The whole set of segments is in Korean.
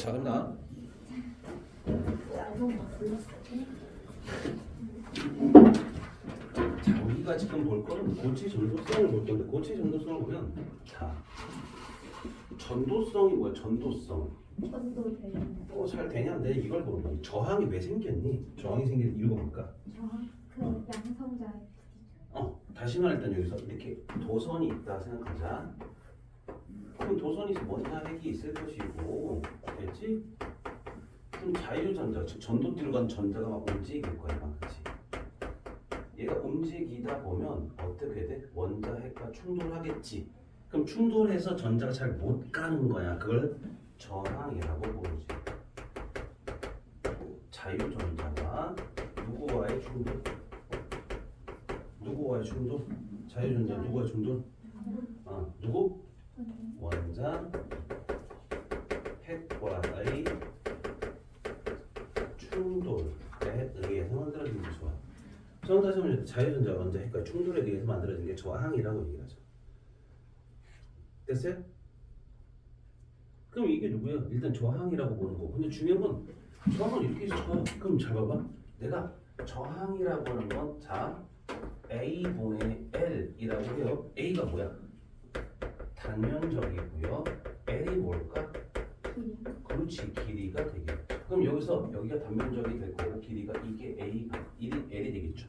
자, 갑니다. 자, 우리가 지금 볼 거는 고체 전도성을 볼 건데, 고체 전도성을 보면 자, 전도성이 뭐야? 전도성. 잘 되냐? 내 이걸 보는 거야. 저항이 왜 생겼니? 저항이 생긴 이유가 뭘까? 그 양성자의 다시 말해 일단 여기서 이렇게 도선이 있다 생각하자. 그럼 도선이 원자핵이 있을 것이고, 됐지? 그럼 자유전자, 즉 전도띠로 간 전자가 막 움직일 거야, 막 그렇지? 얘가 움직이다 보면 어떻게 돼? 원자핵과 충돌하겠지. 그럼 충돌해서 전자가 잘 못 가는 거야. 그걸 저항이라고 부르지. 자유전자가 누구와의 충돌? 누구와의 충돌? 자유전자 누구와의 충돌? 누구? 원자 핵과의 충돌에 의해서 만들어진 게 좋아. 다시 한번 자유전자 원자 핵과의 충돌에 의해서 만들어진 게 저항이라고 얘기하죠. 됐어요? 그럼 이게 누구야? 일단 저항이라고 보는 거. 근데 중요한 건 저항을 이렇게 해서 그럼 잘 봐봐. 내가 저항이라고 하는 건 자 A분의 L이라고 해요. A가 뭐야? 단면적이고요. L이 뭘까? 그렇지, 길이가 되겠죠. 그럼 여기서 여기가 단면적이 될 거고 길이가 이게 L이 되겠죠.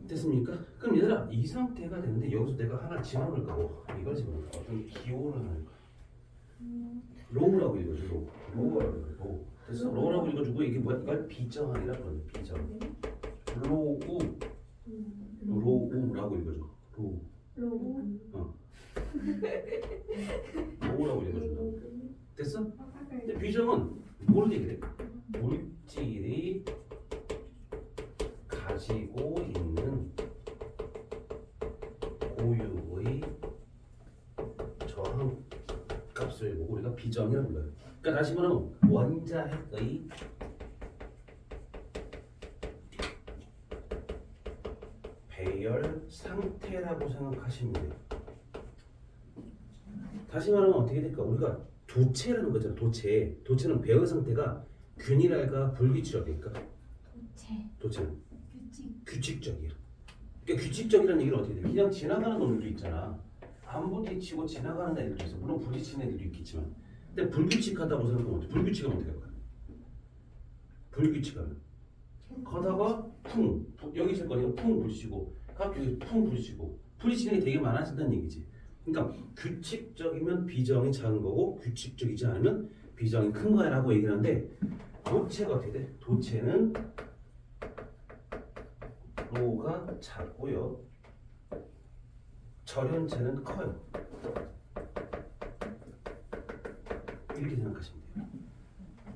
됐습니까? 그럼 얘들아 이 상태가 되는데 여기서 내가 하나 집어넣을 거고 이걸 집어넣을 거 어떤 기호를 넣을 거. 로우라고 읽어줘. 로우라고 읽어. 로우. 됐어? 로우라고 읽어주고 이게 뭐야? 이걸 비정항이라 그러는데 비정. 로우라고 읽어줘. 로우. 로우라고 읽어준다. 됐어? 근데 비정은 뭘 얘기해? 물질이 가지고 있는 고유의 저항 값을 보고 우리가 비정이라고 불러요. 그러니까 다시 말하면 원자핵의 배열 상태라고 생각하시면 돼요. 다시 말하면 어떻게 될까? 우리가 도체라는 거잖아. 도체는 배열 상태가 균일할까 불규칙적일까? 도체는 규칙적이야. 그러니까 규칙적이라는 얘기는 어떻게 돼? 그냥 지나가는 놈들도 있잖아. 안 부딪히고 지나가는 애들도 있어. 물론 부딪히는 애들도 있겠지만. 근데 불규칙하다고 생각하면 어때? 불규칙하면 어떻게 할까? 불규칙하면 가다가 여기 있을 거니까 풍 부딪히고 갑자기 풍 부딪히고 부딪히는 게 되게 많아진다는 얘기지. 그러니까 규칙적이면 비정이 작은 거고 규칙적이지 않으면 비정이 큰 거야라고 얘기를 하는데 도체가 어떻게 돼? 도체는 로가 작고요. 절연체는 커요. 이렇게 생각하시면 돼요.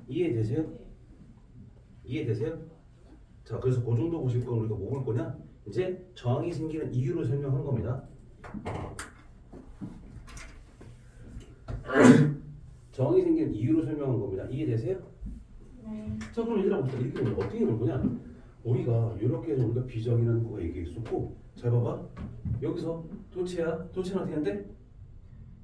이해되세요? 이해되세요? 자, 그래서 그 정도 보실 건 우리가 뭐 볼 거냐? 이제 저항이 생기는 이유를 설명한 겁니다. 저항이 생기는 이유를 설명한 겁니다. 이해되세요? 네. 자, 그럼 얘들아 봅시다. 이렇게 보면 어떻게 볼 거냐? 우리가 이렇게 해서 우리가 비정이라는 거가 얘기했었고, 잘 봐봐. 여기서 도체야. 도체는 어떻게 하는데?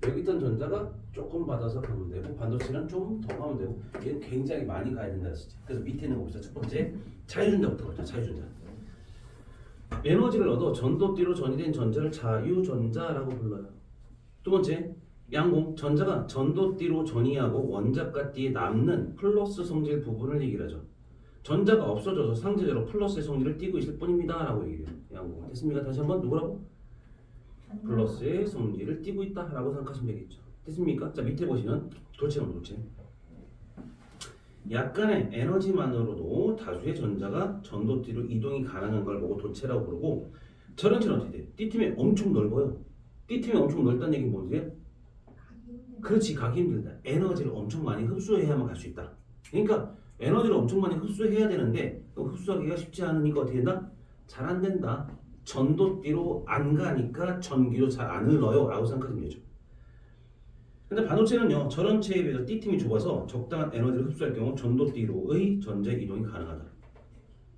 여기 있던 전자가 조금 받아서 가면 되고 반도체는 좀 더 가면 되고 얘는 굉장히 많이 가야 된다 했었지. 그래서 밑에 있는 거 봅시다. 첫 번째 자유전자부터 보자. 자유전자. 에너지를 얻어 전도띠로 전이된 전자를 자유전자라고 불러요. 두 번째 양공. 전자가 전도띠로 전이하고 원자과 띠에 남는 플러스 성질 부분을 얘기하죠. 전자가 없어져서 상대적으로 플러스의 성질을 띠고 있을 뿐입니다 라고 얘기해요. 양공. 됐습니까? 다시 한번 누구라고? 플러스의 성질을 띠고 있다 라고 생각하시면 되겠죠. 됐습니까? 자, 밑에 보시면 도체는 도체. 약간의 에너지만으로도 다수의 전자가 전도띠로 이동이 가능한 걸 보고 도체라고 부르고, 절연체는 어떻게 돼? D팀이 엄청 넓어요. D팀이 엄청 넓다는 얘기는 뭐지? 그렇지, 가기 힘들다. 에너지를 엄청 많이 흡수해야만 갈 수 있다. 그러니까 에너지를 엄청 많이 흡수해야 되는데 흡수하기가 쉽지 않으니까 어떻게 된다? 잘 안 된다. 전도띠로 안 가니까 전기도 잘 안 흘러요 라고 생각하시면 되죠. 근데 반도체는요, 절연체에 비해서 D팀이 좁아서 적당한 에너지를 흡수할 경우 전도띠로의 전자 이동이 가능하다.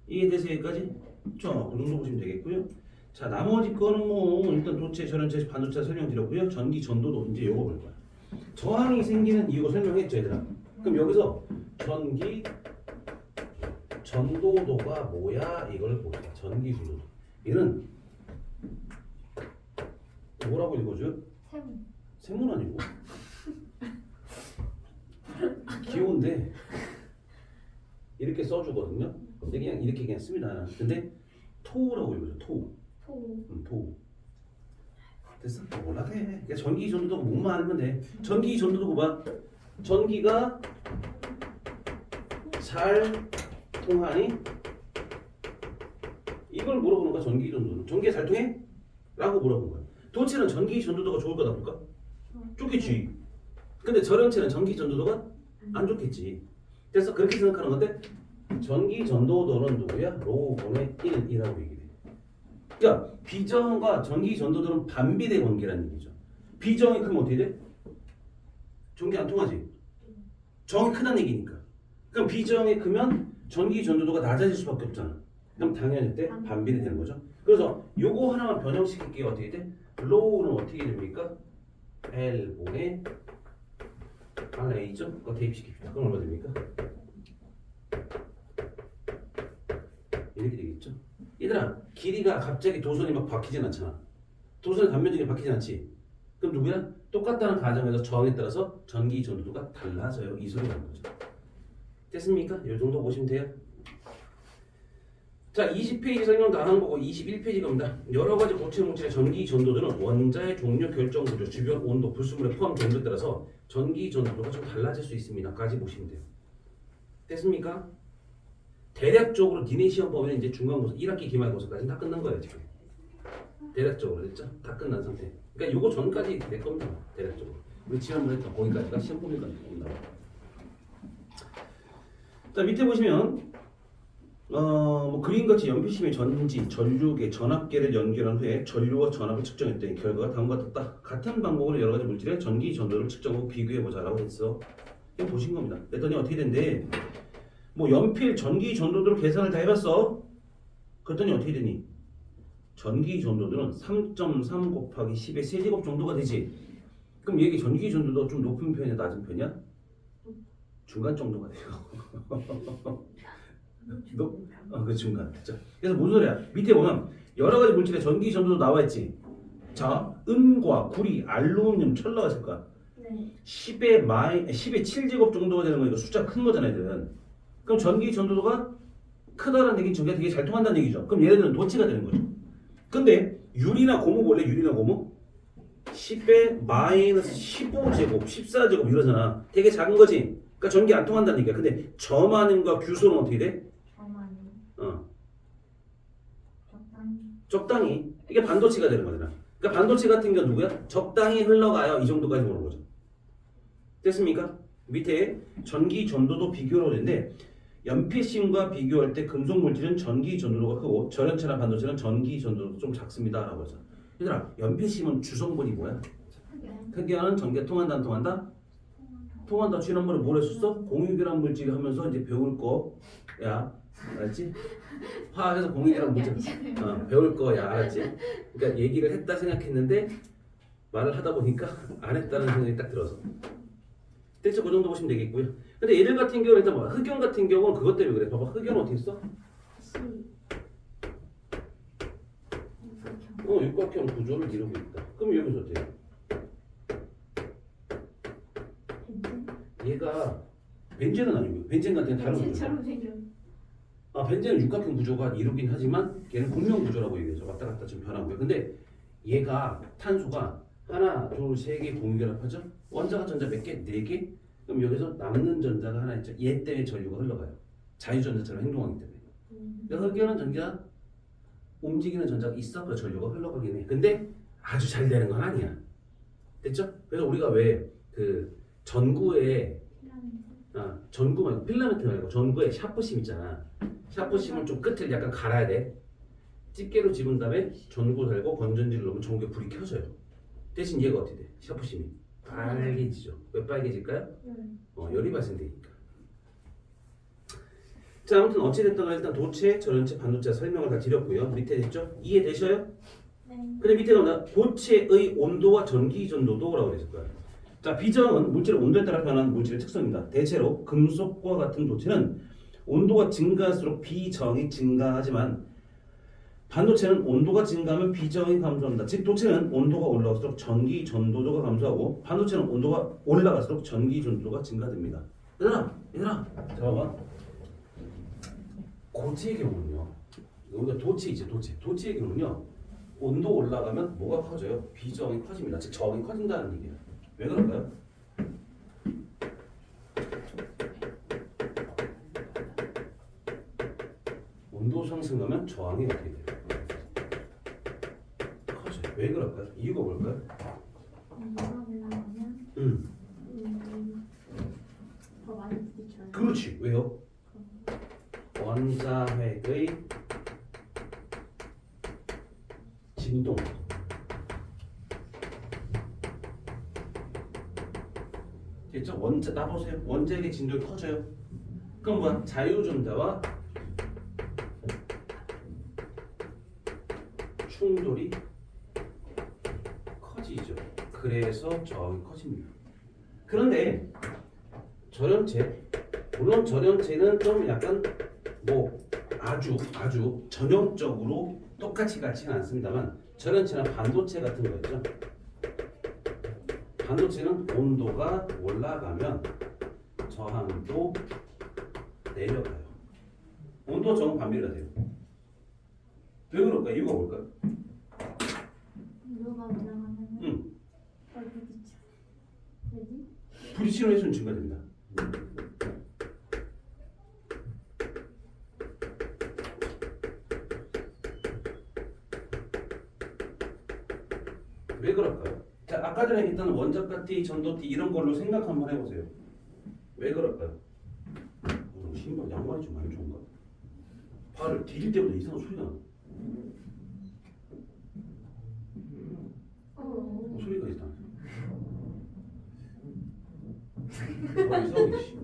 이해되세요? 여기까지? 자, 그 정도 보시면 되겠고요. 자, 나머지 거는 뭐 일단 도체, 절연체, 반도체 설명드렸고요. 전기, 전도도 이제 요거 볼 거야. 저항이 생기는 이유가 설명했죠, 얘들아. 그럼 여기서 전기 전도도가 뭐야? 이걸 보자. 전기 전도도. 얘는 뭐라고 읽어줘요? 세모. 세문 아니고 귀여운데 이렇게 써주거든요. 근데 그냥 이렇게 그냥 씁니다. 근데 토우라고 읽어줘. 토우. 토. 토우. 됐어? 몰라 돼. 그러니까 전기 전도도가 뭐만 알면 돼. 전기 전도도가 봐. 전기가 잘 통하니? 이걸 물어보는 거야. 전기 전도도. 전기가 잘 통해? 라고 물어본 거야. 도체는 전기 전도도가 좋을 거다 볼까? 좋겠지. 근데 저런체는 전기 전도도가 안 좋겠지. 그래서 그렇게 생각하는 건데 전기 전도도는 누구야? 로분의 1이라고 얘기해. 그러니까 비정과 전기 전도도는 반비례 관계라는 얘기죠. 비정이 크면 어떻게 돼? 전기 안 통하지. 정이 크다는 얘기니까. 그럼 비정이 크면 전기 전도도가 낮아질 수밖에 없잖아. 그럼 당연히 때 반비례 되는 거죠. 그래서 요거 하나만 변형시킬게요. 어떻게 돼? 로우는 어떻게 됩니까? L분의 RA죠? 그거 대입시킵시다. 그럼 얼마 됩니까? 이렇게 되겠죠? 얘들아, 길이가 갑자기 도선이 막 바뀌진 않잖아. 도선이 단면적이 바뀌진 않지? 그럼 누구야? 똑같다는 가정에서 저항에 따라서 전기 전도도가 달라져요. 이 소리가 나는 거죠. 됐습니까? 이 정도 보시면 돼요. 자, 20페이지 설명 다 한 거고 21페이지 갑니다. 여러 가지 고체 물질의 전기 전도도는 원자의 종류, 결정 구조, 주변 온도, 불순물의 포함 정도에 따라서 전기 전도도가 좀 달라질 수 있습니다. 까지 보시면 돼요. 됐습니까? 대략적으로 니네 시험 보면 이제 중간고사 1학기 기말고사까지 다 끝난 거예요 지금. 대략적으로 됐죠? 다 끝난 상태. 그러니까 요거 전까지 될 겁니다. 대략적으로. 우리 지난번에 했던 거기까지가 시험 보니까 나옵니다. 자, 밑에 보시면 뭐 그림같이 연필심의 전지, 전류계, 전압계를 연결한 후에 전류와 전압을 측정했더니 결과가 다음과 같다. 같은 방법으로 여러 가지 물질의 전기 전도를 측정하고 비교해보자라고 했어. 이거 보신 겁니다. 그랬더니 어떻게 된대? 뭐 연필 전기 전도도를 계산을 다 해봤어. 그랬더니 어떻게 되니? 전기 전도도는 3.3 곱하기 10의 세제곱 정도가 되지. 그럼 얘기 전기 전도도가 좀 높은 편이야, 낮은 편이야? 중간 정도가 돼요. 그 중간. 자, 그래서 무슨 소리야? 밑에 보면 여러 가지 물질의 전기 전도도 나와 있지. 자, 은과 구리, 알루미늄, 철로가 있을 거야. 네. 10의 7제곱 정도가 되는 거니까 숫자 큰 거잖아, 얘들은. 그럼 전기 전도도가 크다라는 얘기는 전기가 되게 잘 통한다는 얘기죠. 그럼 얘네들은 도체가 되는 거죠. 근데 유리나 고무 볼래? 유리나 고무? 10의 마이너스 15제곱, 14제곱 이러잖아. 되게 작은 거지. 그러니까 전기 안 통한다는 얘기야. 근데 저만음과 규소는 어떻게 돼? 저만이. 적당히. 적당히. 이게 반도체가 되는 거잖아. 그러니까 반도체 같은 경우 누구야? 적당히 흘러가요. 이 정도까지 보는 거죠. 됐습니까? 밑에 전기 전도도 비교로 되는데 연필심과 비교할 때 금속 물질은 전기 전도도가 크고 절연체나 반도체는 전기 전도도가 좀 작습니다. 라고 해서 얘들아, 연필심은 주성분이 뭐야? 흑연. 흑연은 전기가 통한다 안 통한다? 통한다. 지난번에 뭘 했었어? 공유기란 물질 하면서 이제 배울 거야. 알았지? 화학에서 공유기란 물질 배울 거야. 알았지? 그러니까 얘기를 했다 생각했는데 말을 하다 보니까 안 했다는 생각이 딱 들어서. 대체 그 정도 보시면 되겠고요. 근데 얘들 같은 경우는 일단 뭐 흑연 같은 경우는 그것 때문에 그래. 봐봐. 흑연 어떻게 써? 시. 육각형 구조를 이루고 있다. 그럼 여기서 어때요? 벤젠. 얘가 벤젠은 아니고요. 벤젠 같은 경우는 다른 구조. 벤젠처럼 생긴. 벤젠은 육각형 구조가 이루긴 하지만 걔는 공명 구조라고 얘기해서 왔다 갔다 좀 변하고요. 근데 얘가 탄소가 하나, 둘, 세 개 공유결합하죠? 원자가 전자 몇 개? 네 개? 그럼 여기서 남는 전자가 하나 있죠. 얘 때문에 전류가 흘러가요. 자유전자처럼 행동하기 때문에. 그러니까 흑연은 전기가 움직이는 전자가 있어. 그래서 전류가 흘러가긴 해. 근데 아주 잘 되는 건 아니야. 됐죠? 그래서 우리가 왜 그 전구에 전구 말고 필라멘트 말고 전구에 샤프심 있잖아. 샤프심을 좀 끝을 약간 갈아야 돼. 집게로 집은 다음에 전구 달고 건전지를 넣으면 전구에 불이 켜져요. 대신 얘가 어떻게 돼? 샤프심이 빨개지죠. 왜 빨개질까요? 열이 발생되니까. 자, 아무튼 어찌됐든 간에 일단 도체, 전원체, 반도체 설명을 다 드렸고요. 밑에 됐죠? 이해되셔요? 네. 근데 밑에 가면 도체의 온도와 전기 전도도라고 되실 거예요. 자, 비저항은 물질의 온도에 따라 변하는 물질의 특성입니다. 대체로 금속과 같은 도체는 온도가 증가할수록 비저항이 증가하지만 반도체는 온도가 증가하면 비저항이 감소합니다. 즉 도체는 온도가 올라갈수록 전기 전도도가 감소하고 반도체는 온도가 올라갈수록 전기 전도도가 증가됩니다. 얘들아, 잠깐만. 고체의 경우는요. 우리가 도체이지 도체의 경우는요. 온도 올라가면 뭐가 커져요? 비저항이 커집니다. 즉 저항이 커진다는 얘기예요. 왜 그럴까요? 온도 상승하면 저항이 어떻게 돼요? 커져요. 왜 그럴까요? 이유가 뭘까요? 온도가 올라가면 음, 더 많이 부딪혀요. 그렇지. 왜요? 원자핵의 진동. 됐죠? 나 보세요. 원자핵의 진동이 커져요. 그럼 뭐야? 자유전자와 충돌이 커지죠. 그래서 저항이 커집니다. 그런데 절연체, 물론 절연체는 좀 약간 뭐 아주 전형적으로 똑같이 같지는 않습니다만 절연체나 반도체 같은 거였죠. 반도체는 온도가 올라가면 저항도 내려가요. 온도 저항 반비례가 돼요. 왜 그럴까? 이유가 뭘까? 온도가 올라가면 응. 더 부딪혀. 왜지? 부딪히는 횟수는 증가됩니다. 왜 그럴까요? 자, 아까 전에 했던 원자가 T, 전도 T 이런 걸로 생각 한번 해보세요. 왜 그럴까요? 신발 양말이 좀 안 좋은가? 발을 디딜 때마다 이상한 소리가 나. 소리가 있다. 이상하게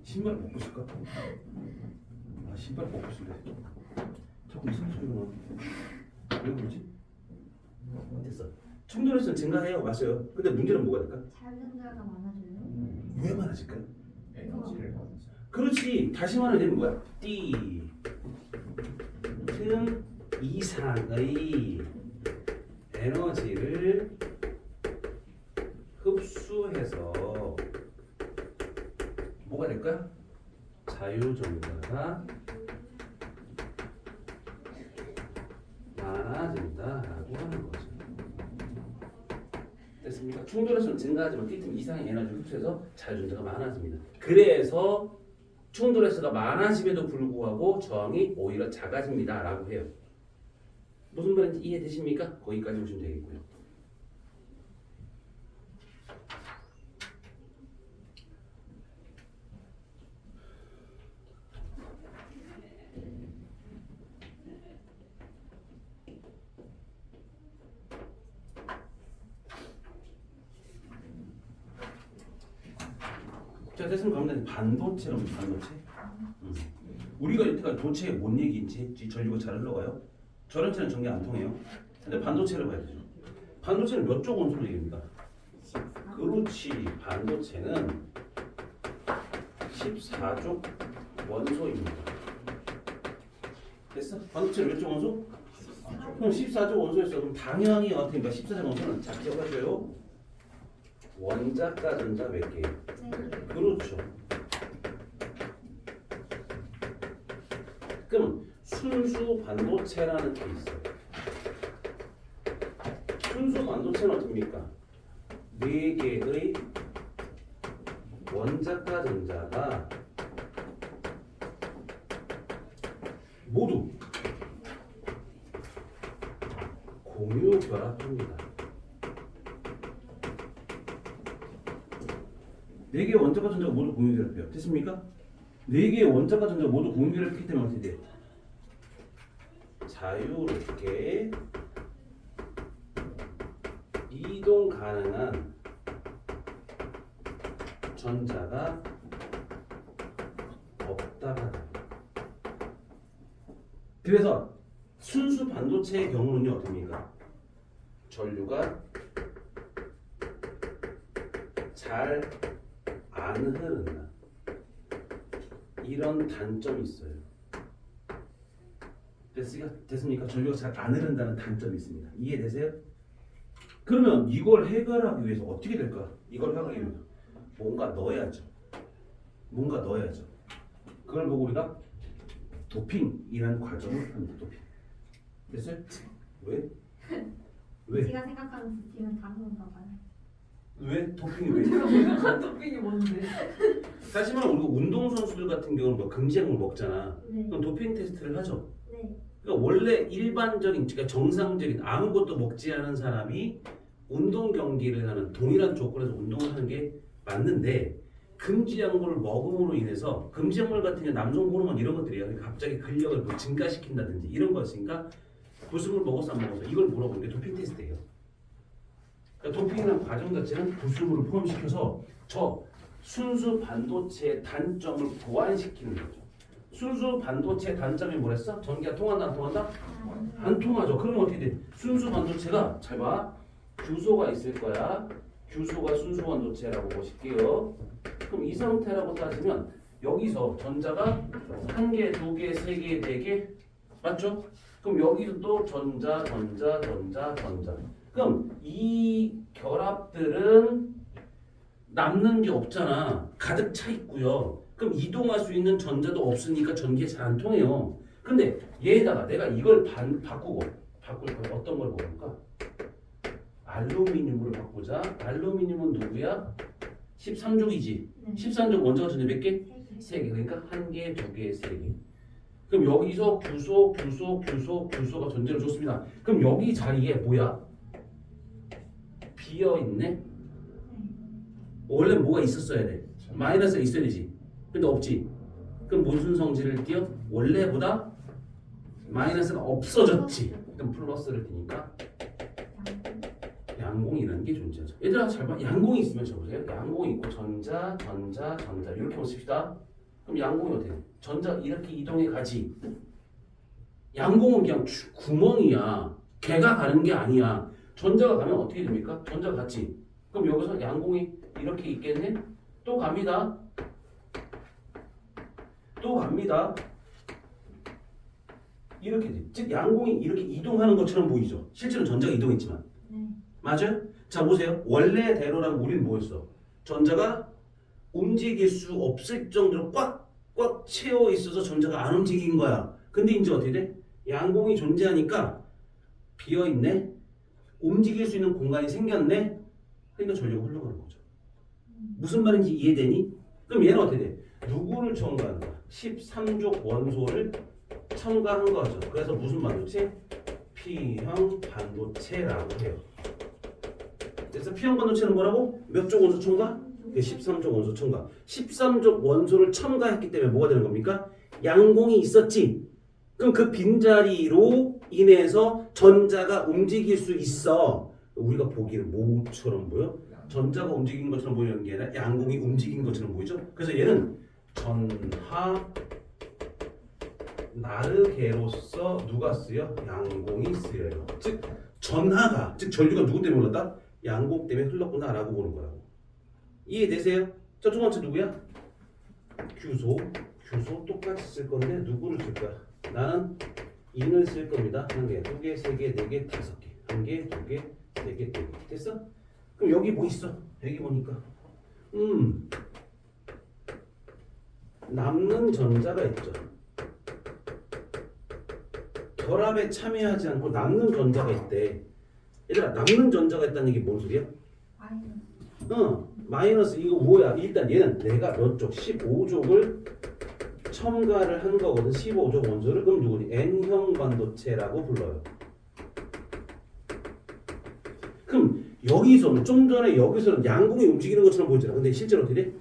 신발 벗고 싶을까? 아, 신발 벗고 싶네. 자꾸 이상한 소리가 나. 왜 그러지? 됐어. 충돌에서는 증가해요. 맞아요. 근데 문제는 뭐가 될까? 자연자가 많아져요. 왜 많아질까요? 에너지를 그렇지. 다시 말하면 뭐야? D 틈 이상의 에너지를 흡수해서 뭐가 될까? 자유전자가 많아진다라고 하는 거죠. 됐습니까? 충돌에서는 증가하지만 T틈 이상의 에너지를 흡수해서 자유전자가 많아집니다. 그래서 충돌에서가 많아짐에도 불구하고 저항이 오히려 작아집니다 라고 해요. 무슨 말인지 이해되십니까? 거기까지 보시면 되겠고요. 자, 됐으면 가면 되는 반도체라면 반도체. 우리가 이때까지 도체에 뭔 얘기인지 했지. 전류가 잘 흘러가요. 절연체는 전기 안 통해요. 근데 반도체를 봐야 되죠. 반도체는 몇 쪽 원소로 얘기합니까? 그렇지. 반도체는 14쪽 원소입니다. 됐어? 반도체는 몇 쪽 원소? 그럼 14쪽 원소였어. 그럼 당연히 어떻게니까 14쪽 원소는 자 기억하셔요. 원자가 전자 몇 개예요? 그렇죠. 그럼 순수 반도체라는 게 있어요. 순수 반도체는 어떻습니까? 4개의 원자가 전자가 모두 공유 결합합니다. 4개의 원자가 전자가 모두 공유 결합해요. 됐습니까? 4개의 원자가 전자가 모두 공유 결합했기 때문에 어떻게 돼요? 자유롭게 이동 가능한 전자가 없다가 됩니다. 그래서 순수 반도체의 경우는요 어떻습니까? 전류가 잘 안 흐른다. 이런 단점이 있어요. 됐습니까? 전류가 잘 안 흐른다는 단점이 있습니다. 이해되세요? 그러면 이걸 해결하기 위해서 어떻게 될까? 이걸 해결하기 위해서 뭔가 넣어야죠. 그걸 보고 우리가 도핑이라는 과정을 합니다. 도핑. 됐어요? 왜? 제가 생각하는 도핑은 다른 건가 봐요. 왜? 도핑이 왜? 토핑이 뭔데? 사실 말하면 우리가 운동선수들 같은 경우는 뭐 금지약을 먹잖아. 네. 그럼 도핑 테스트를 하죠. 네. 그러니까 원래 일반적인, 그러니까 정상적인 아무것도 먹지 않은 사람이 운동 경기를 하는 동일한 조건에서 운동을 하는 게 맞는데 금지약물을 먹음으로 인해서 금지약물 같은 경우 남성 호르몬 이런 것들이야. 그러니까 갑자기 근력을 뭐 증가시킨다든지 이런 거였으니까 불순물 먹었어 안 먹었어 이걸 물어보는 게 도핑 테스트예요. 그러니까 도핑이라는 과정 자체는 불순물을 포함시켜서 저 순수 반도체의 단점을 보완시키는 거죠. 순수 반도체의 단점이 뭐랬어? 전기가 통한다 안 통한다? 안 통하죠. 그러면 어떻게 돼? 순수 반도체가 잘 봐. 규소가 있을 거야. 규소가 순수 반도체라고 보실게요. 그럼 이 상태라고 따지면 여기서 전자가 한 개, 두 개, 세 개, 네 개 맞죠? 그럼 여기서 또 전자. 그럼 이 결합들은 남는 게 없잖아. 가득 차 있고요. 그럼 이동할 수 있는 전자도 없으니까 전기가 잘 안 통해요. 근데 얘에다가 내가 이걸 바꿀 거 어떤 걸 먹을까? 알루미늄으로 바꾸자. 알루미늄은 누구야? 13족이지. 네. 13족 원자가 전자 몇 개? 세 3개. 개. 그러니까 1개, 2개, 3개. 그럼 여기서 규소가 전자를 줬습니다. 그럼 여기 자리에 뭐야? 비어있네? 원래 뭐가 있었어야 돼? 마이너스가 있어야 되지. 근데 없지. 그럼 무슨 성질을 띄어? 원래보다 마이너스가 없어졌지. 그럼 플러스를 띄니까 양공이라는 게 존재하죠. 얘들아 잘 봐. 양공이 있으면 적으세요. 양공이 있고 전자 이렇게 한번 씁시다. 그럼 양공이 어떻게 돼? 전자 이렇게 이동해 가지. 양공은 그냥 구멍이야. 걔가 가는 게 아니야. 전자가 가면 어떻게 됩니까? 전자가 갔지. 그럼 여기서 양공이 이렇게 있겠네? 또 갑니다. 이렇게 돼. 즉 양공이 이렇게 이동하는 것처럼 보이죠. 실제로 전자가 이동했지만. 네. 맞아요? 자 보세요. 원래대로라면 우리는 뭐였어? 전자가 움직일 수 없을 정도로 꽉 채워 있어서 전자가 안 움직인 거야. 근데 이제 어떻게 돼? 양공이 존재하니까 비어 있네. 움직일 수 있는 공간이 생겼네. 그러니까 전류가 흘러가는 거죠. 무슨 말인지 이해되니? 그럼 얘는 어떻게 돼? 누구를 첨가하는 거야? 13족 원소를 첨가한 거죠. 그래서 무슨 반도체? P형 반도체라고 해요. 그래서 P형 반도체는 뭐라고? 몇 족 원소 첨가? 13족 원소 첨가. 13족 원소를 첨가했기 때문에 뭐가 되는 겁니까? 양공이 있었지. 그럼 그 빈자리로 인해서 전자가 움직일 수 있어. 우리가 보기에는 뭐처럼 보여? 전자가 움직이는 것처럼 보이는 게 아니라 양공이 움직이는 것처럼 보이죠? 그래서 얘는 전하 나르게로서 누가 쓰여? 양공이 쓰여요. 즉 전하가, 즉 전류가 누구 때문에 흘렀다? 양공 때문에 흘렀구나라고 보는 거라고. 이해되세요? 자, 두 번째 누구야? 규소 똑같이 쓸 건데 누구를 쓸 거야? 나는 인을 쓸 겁니다. 한 개, 두 개, 세 개, 네 개, 다섯 개. 한 개, 두 개, 세 개, 네 개. 됐어? 그럼 여기 뭐 있어? 여기 보니까 남는 전자가 있죠. 결합에 참여하지 않고 남는 전자가 있대. 얘들아 남는 전자가 있다는 게 뭔 소리야? 마이너스. 마이너스 이거 뭐야? 일단 얘는 내가 몇 족? 15족을 첨가를 한 거거든. 15족 원소를. 그럼 누구니? N형 반도체라고 불러요. 그럼 여기서는 좀 전에 여기서는 양공이 움직이는 것처럼 보이잖아. 근데 실제로 어떻게 돼?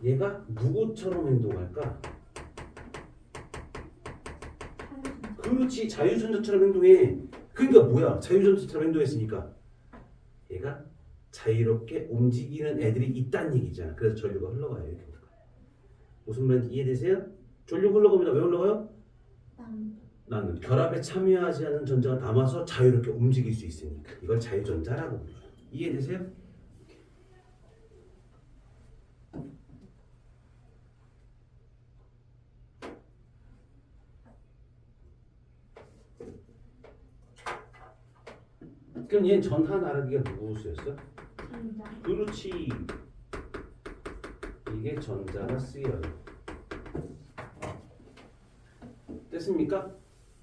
얘가 누구처럼 행동할까? 그렇지. 자유전자처럼 행동해. 그러니까 뭐야? 자유전자처럼 행동했으니까 얘가 자유롭게 움직이는 애들이 있다는 얘기잖아. 그래서 전류가 흘러가요. 이렇게. 무슨 말인지 이해되세요? 전류가 흘러갑니다. 왜 흘러가요? 나는 결합에 참여하지 않는 전자가 남아서 자유롭게 움직일 수 있으니까. 이걸 자유전자라고 부르죠. 이해되세요? 그럼 얘는 전하 나르기가 누구 수였어? 전자. 그렇지. 이게 전자가 쓰여요. 됐습니까?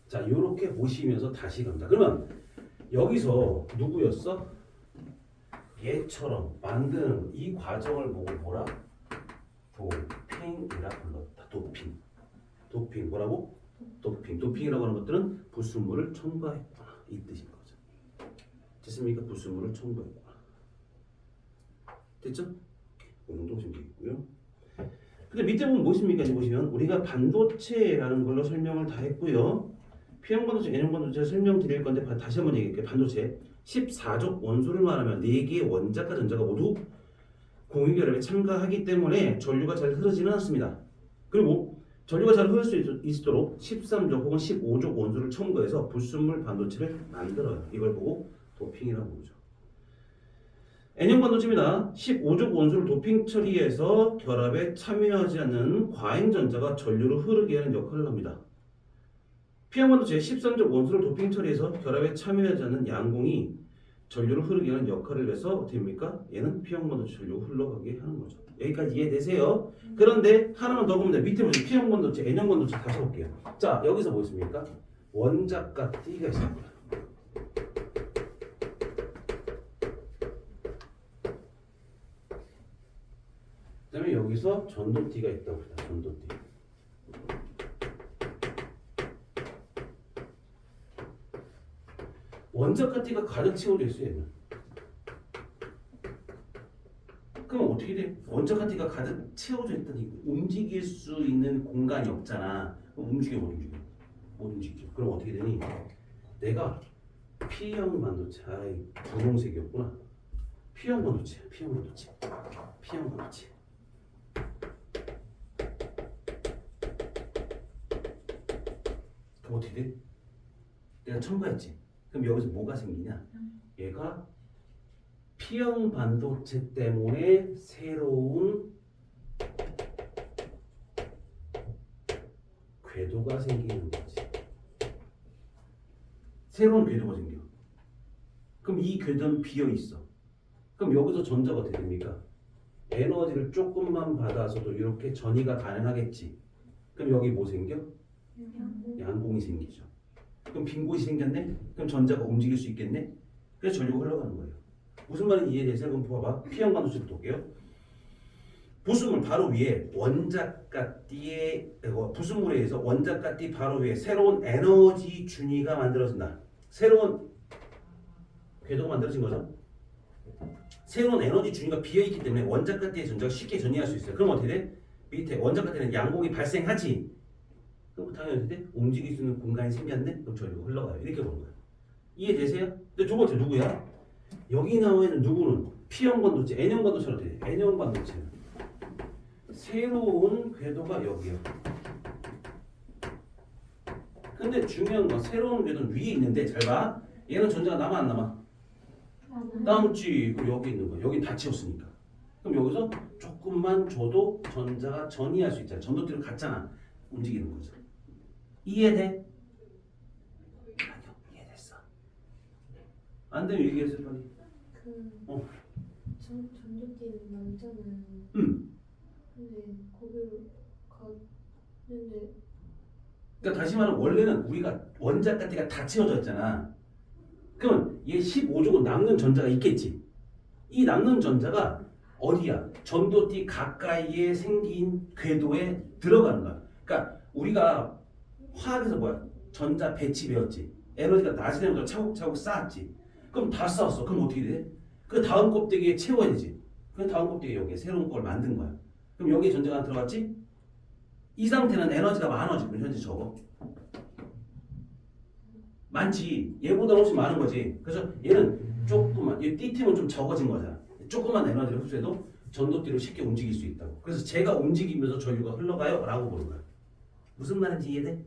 자, 요렇게 보시면서 다시 간다. 그러면 여기서 누구였어? 얘처럼 만드는 이 과정을 보고 뭐라? 도핑이라 불렀다. 도핑. 도핑 뭐라고? 도핑. 도핑이라고 하는 것들은 불순물을 첨가했구나. 이 뜻인 거죠. 됐습니까? 불순물을 첨가했구나. 됐죠? 그 정도 보시면 되겠고요. 근데 밑에 보면 무엇입니까? 이제 보시면 우리가 반도체라는 걸로 설명을 다 했고요. P형 반도체, N형 반도체 설명드릴 건데 다시 한번 얘기할게요. 반도체 14족 원소를 말하면 4개의 원자과 전자가 모두 공유결합에 참가하기 때문에 전류가 잘 흐르지는 않습니다. 그리고 전류가 잘 흐를 수 있도록 13족 혹은 15족 원소를 첨가해서 불순물 반도체를 만들어요. 이걸 보고 도핑이라고 부르죠. N형 반도체입니다. 15족 원소를 도핑 처리해서 결합에 참여하지 않는 과잉 전자가 전류를 흐르게 하는 역할을 합니다. P형 반도체 13족 원소를 도핑 처리해서 결합에 참여하지 않는 양공이 전류를 흐르게 하는 역할을 해서 어떻게 됩니까? 얘는 P형 반도체 전류가 흘러가게 하는 거죠. 여기까지 이해되세요? 그런데 하나만 더 보면 돼. 밑에 보시면 P형 반도체, N형 반도체 다시 볼게요. 자, 여기서 뭐 있습니까? 원자과 띠가 있습니다. 그다음에 여기서 전도띠가 있다고 합니다. 전도띠. 원자과 띠가 가득 채워져 있어요. 얘는. 그럼 어떻게 돼? 원자과 띠가 가득 채워져 있다니 움직일 수 있는 공간이 없잖아. 그럼 움직여 못 움직여? 못 움직여. 그럼 어떻게 되니? 내가 P형 반도체, 아이 분홍색이었구나. P형 반도체, P형 반도체, P형 반도체. 그럼 어떻게 돼? 내가 첨가했지. 그럼 여기서 뭐가 생기냐? 얘가 P형 반도체 때문에 새로운 궤도가 생기는 거지. 새로운 궤도가 생겨. 그럼 이 궤도는 비어 있어. 그럼 여기서 전자가 어떻게 됩니까? 에너지를 조금만 받아서도 이렇게 전이가 가능하겠지. 그럼 여기 뭐 생겨? 양공이 생기죠. 그럼 빈 곳이 생겼네? 그럼 전자가 움직일 수 있겠네? 그래서 전류가 흘러가는 거예요. 무슨 말인지 이해되세요? 그럼 봐봐. P형 반도체부터 볼게요. 부수물 바로 위에 원자까띠의 부수물에 의해서 원자까띠 바로 위에 새로운 에너지 준위가 만들어진다. 새로운 궤도가 만들어진 거죠. 새로운 에너지 준위가 비어있기 때문에 원자까띠의 전자가 쉽게 전이할 수 있어요. 그럼 어떻게 돼? 밑에 원자까띠는 양공이 발생하지. 그럼 당연히 어떻게 돼? 움직일 수 있는 공간이 생겼네? 그럼 전류가 흘러가요. 이렇게 보는 거예요. 이해되세요? 근데 두 번째 누구야? 여기 나와 있는 누구는 P형 반도체, N형 반도체는 어떻게 돼? N형 반도체는 새로운 궤도가 여기요. 근데 중요한 건 새로운 궤도는 위에 있는데 잘 봐. 얘는 전자가 남아 안 남아? 남지. 그리고 여기 있는 거. 여긴 다 채웠으니까. 그럼 여기서 조금만 줘도 전자가 전이할 수 있잖아. 전도띠로 갔잖아. 움직이는 거죠. 이해돼? 아니요. 이해됐어. 안 되면 얘기해서 빨리. 전조띠는 남자는 근데 거기로 갔는데 그러니까 다시 말하면 원래는 우리가 원자까지가 다 채워져 있잖아. 그러면 얘 15족은 남는 전자가 있겠지. 이 남는 전자가 어디야? 전도띠 가까이에 생긴 궤도에 들어가는 거야. 그러니까 우리가 화학에서 뭐야? 전자 배치 배웠지. 에너지가 낮이 되면 차곡차곡 쌓았지. 그럼 다 쌓았어. 그럼 어떻게 돼? 그 다음 껍데기에 채워야 되지. 그 다음 껍데기에 여기에 새로운 걸 만든 거야. 그럼 여기에 전자가 들어갔지? 이 상태는 에너지가 많아지고 현재 적어. 많지. 얘보다 훨씬 많은 거지. 그래서 얘는 조금만, 얘 D팀은 좀 적어진 거잖아. 조금만 에너지를 흡수해도 전도띠로 쉽게 움직일 수 있다고. 그래서 제가 움직이면서 전류가 흘러가요 라고 보는 거야. 무슨 말인지 이해돼?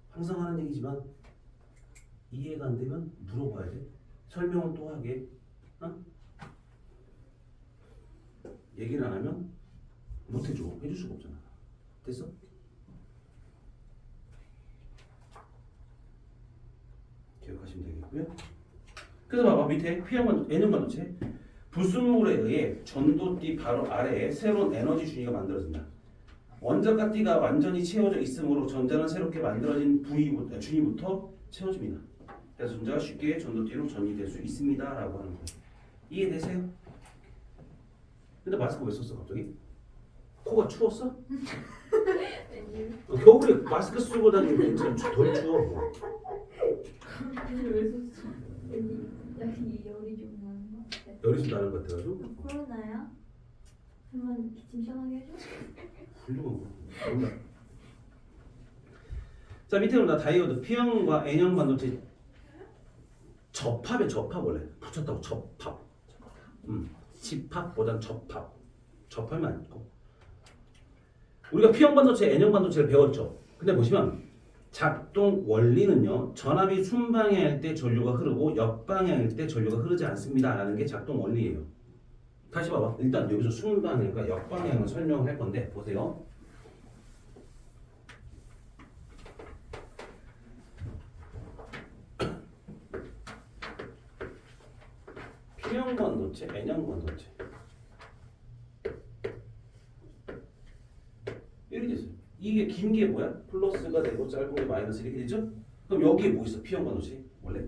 항상 하는 얘기지만 이해가 안 되면 물어봐야 돼. 설명을 또 하게. 어? 얘기를 안 하면 못 해줘. 해줄 수가 없잖아. 됐어? 기억하시면 되겠고요. 그래서 봐봐 밑에 P형 N형 반도체 불순물에 의해 전도띠 바로 아래에 새로운 에너지 준위가 만들어진다. 원자가 띠가 완전히 채워져 있으므로 전자는 새롭게 만들어진 준위부터 채워집니다. 그래서 전자가 쉽게 전도띠로 전이될 수 있습니다라고 하는 거예요. 이해되세요? 근데 마스크 왜 썼어 갑자기? 코가 추웠어? 겨울에 마스크 쓰고 다니면 괜찮아. 덜 추워. 왜 썼어? 열이 좀 나는 것 같아. 열이 좀 나는 것 같아가지고. 코로나야? 한번 기침 시원하게 해줘. 훌륭한 거. 몰라. 자 밑에 보면 다이오드 P형과 N형 반도체 접합에 접합 원래 붙였다고 접합. 집합보단 접합. 접합이 아니고. 우리가 P형 반도체, N형 반도체를 배웠죠. 근데 보시면 작동 원리는요. 전압이 순방향일 때 전류가 흐르고 역방향일 때 전류가 흐르지 않습니다. 라는 게 작동 원리예요. 다시 봐봐. 일단 여기서 순방향과 역방향을 설명할 건데 보세요. P형 반도체, N형 반도체 이렇게 됐어요. 이게 긴 게 뭐야? 플러스가 되고 짧은 게 마이너스 이렇게 되죠? 그럼 여기에 뭐 있어? P형 반도체 원래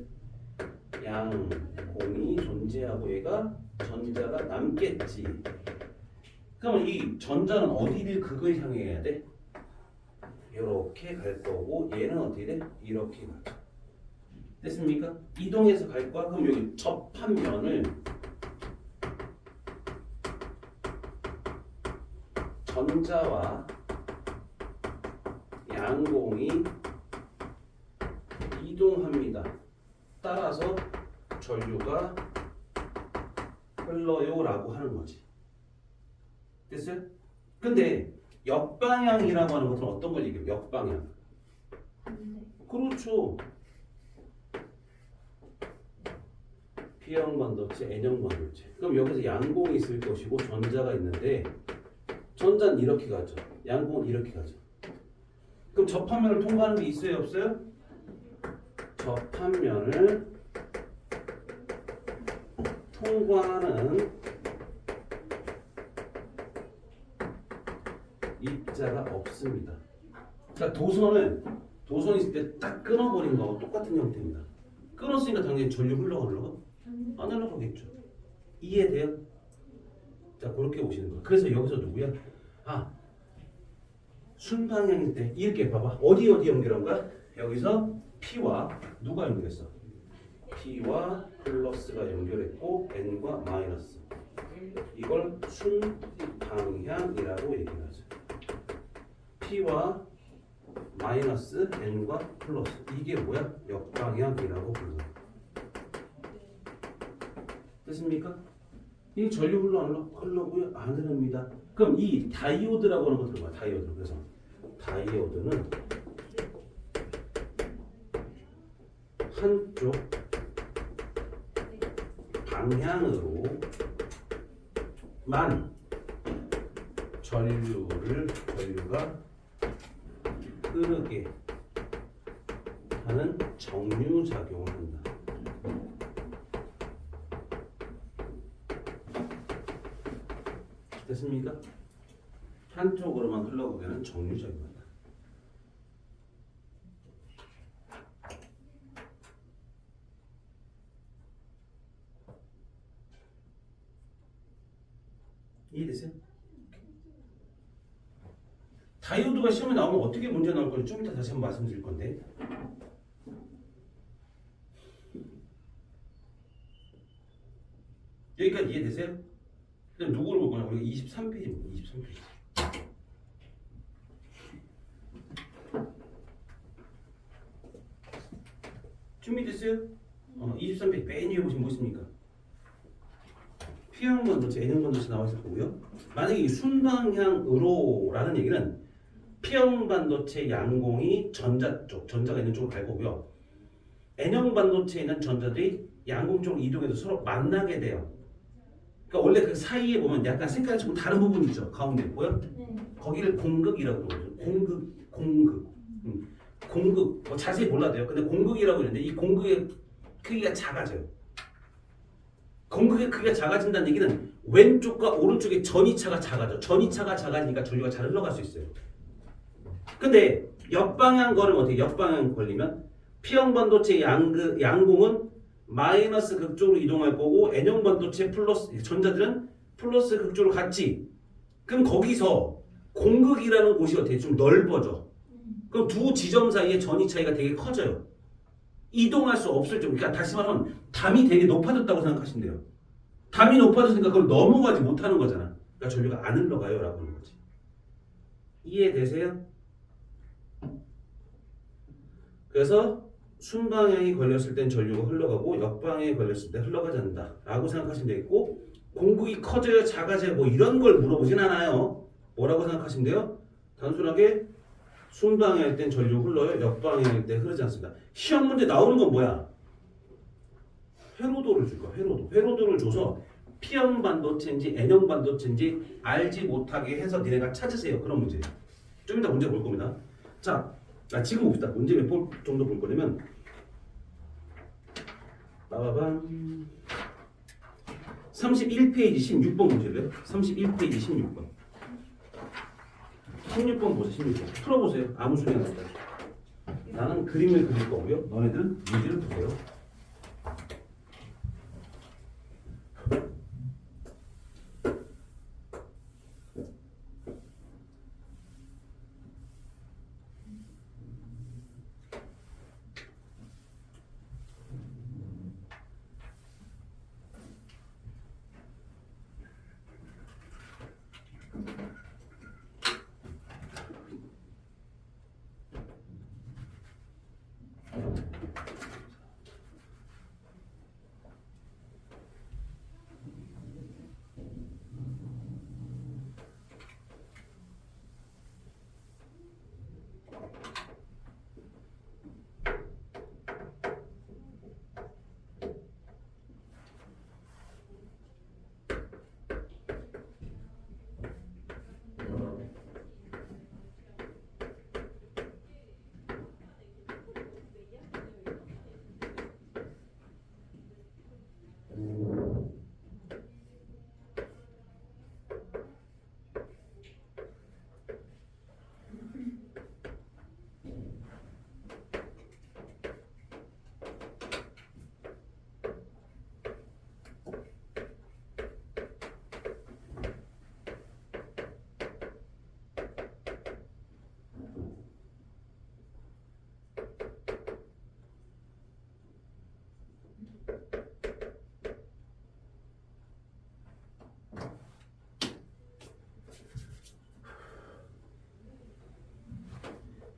양공이 존재하고 얘가 전자가 남겠지. 그러면 이 전자는 어디를 극을 향해 해야 돼? 이렇게 갈 거고 얘는 어떻게 돼? 이렇게 가죠. 됐습니까? 이동해서 갈 거야. 그럼 여기 접한 면을 전자와 양공이 이동합니다. 따라서 전류가 흘러요 라고 하는 거지. 됐어요? 근데 역방향이라고 하는 것은 어떤 걸 얘기해요? 역방향. 그렇죠. P형 반도체, N형 반도체. 그럼 여기서 양공이 있을 것이고 전자가 있는데 전자는 이렇게 가죠. 양공은 이렇게 가죠. 그럼 접합면을 통과하는 게 있어요? 없어요? 접합면을 통과하는 입자가 없습니다. 그러니까 도선이 있을 때 딱 끊어버린 거하고 똑같은 형태입니다. 끊었으니까 당연히 전류 흘러가? 안 흘러가겠죠. 이해돼요? 자 그렇게 보시는 거예요. 그래서 여기서 누구야? 순방향일 때 이렇게 봐봐. 어디 연결한 거야? 여기서 P와 누가 연결했어? P와 플러스가 연결했고 N과 마이너스. 이걸 순방향이라고 얘기하죠. P와 마이너스 N과 플러스. 이게 뭐야? 역방향이라고 부르는. 됐습니까? 이 전류 흘러고요? 안 흐릅니다. 그럼 이 다이오드라고 하는 거 들어봐. 다이오드. 그래서 다이오드는 한쪽 방향으로만 전류가 흐르게 하는 정류작용을 한다. 됐습니까? 한쪽으로만 흘러가게 하는 정류작용을 한다. 이해되세요? 다이오드가 시험에 나오면 어떻게 문제 나올 건지 좀 이따 다시 한번 말씀드릴 건데 여기까지 이해되세요? 그럼 누구를 볼 거냐? 우리가 23페이지입니다. 23페이지. 준비됐어요? 23페이지 맨 위에 보시면 뭐 있습니까? P형 반도체, N형 반도체 나와 있을 거고요. 만약에 이 순방향으로라는 얘기는 P형 반도체 양공이 전자 쪽, 전자가 있는 쪽으로 갈 거고요. N형 반도체에 있는 전자들이 양공 쪽으로 이동해서 서로 만나게 돼요. 그러니까 원래 그 사이에 보면 약간 색깔이 조금 다른 부분이 있죠. 가운데 보여? 네. 거기를 공극이라고 그러죠. 공극. 뭐 자세히 몰라도 돼요. 근데 공극이라고 그러는데 이 공극의 크기가 작아져요. 공극의 크기가 작아진다는 얘기는 왼쪽과 오른쪽의 전이차가 작아져. 전이차가 작아지니까 전류가 잘 흘러갈 수 있어요. 근데 역방향 걸으면 어떻게 역방향 걸리면 P형 반도체 양공은 마이너스 극쪽으로 이동할 거고 N형 반도체 플러스 전자들은 플러스 극쪽으로 갔지. 그럼 거기서 공극이라는 곳이 어떻게 좀 넓어져. 그럼 두 지점 사이의 전이 차이가 되게 커져요. 이동할 수 없을 정도. 그러니까 다시 말하면 담이 되게 높아졌다고 생각하시면 돼요. 담이 높아졌으니까 그걸 넘어가지 못하는 거잖아. 그러니까 전류가 안 흘러가요 라고 하는 거지. 이해되세요? 그래서 순방향이 걸렸을 땐 전류가 흘러가고 역방향이 걸렸을 때 흘러가지 않는다 라고 생각하시면 되겠고, 공극이 커져요 작아져요 뭐 이런 걸 물어보진 않아요. 뭐라고 생각하시면 돼요? 단순하게 순방향일 땐 전류 흘러요, 역방향일 때 흐르지 않습니다. 시험 문제 나오는 건 뭐야? 회로도를 줄 거야. 회로도를 줘서 P형 반도체인지 N형 반도체인지 알지 못하게 해서 니네가 찾으세요. 그런 문제예요. 좀 이따 문제 볼 겁니다. 자, 지금 봅시다. 문제 몇 번 정도 볼 거냐면 빠바밤 31페이지 16번 문제래요. 31페이지 16번. 16번 보세요. 16번. 풀어보세요. 아무 소리 안 났다. 나는 그림을 그릴 거고요. 너네들은 문제를 보세요.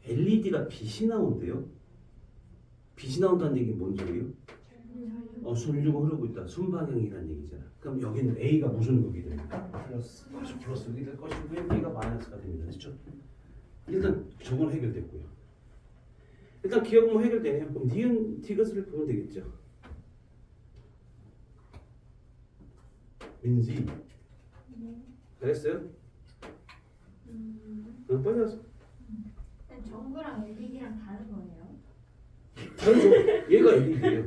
LED가 빛이 나온대요. 빛이 나온다는 얘기는 뭔 소리예요? 전류가 흐르고 있다. 순방향이라는 얘기잖아. 그럼 여기는 A가 무슨 극이 됩니까? 플러스 극이 될 것이고요. B가 마이너스가 됩니다. 그렇죠? 일단 저건 해결됐고요. 일단 기억은 해결되네요. 그럼 니은 티귿을 보면 되겠죠. 민지 잘했어요? 응, 빨리 와서. 전구랑 LED랑 다른 거예요? 다르죠. 얘가 LED예요.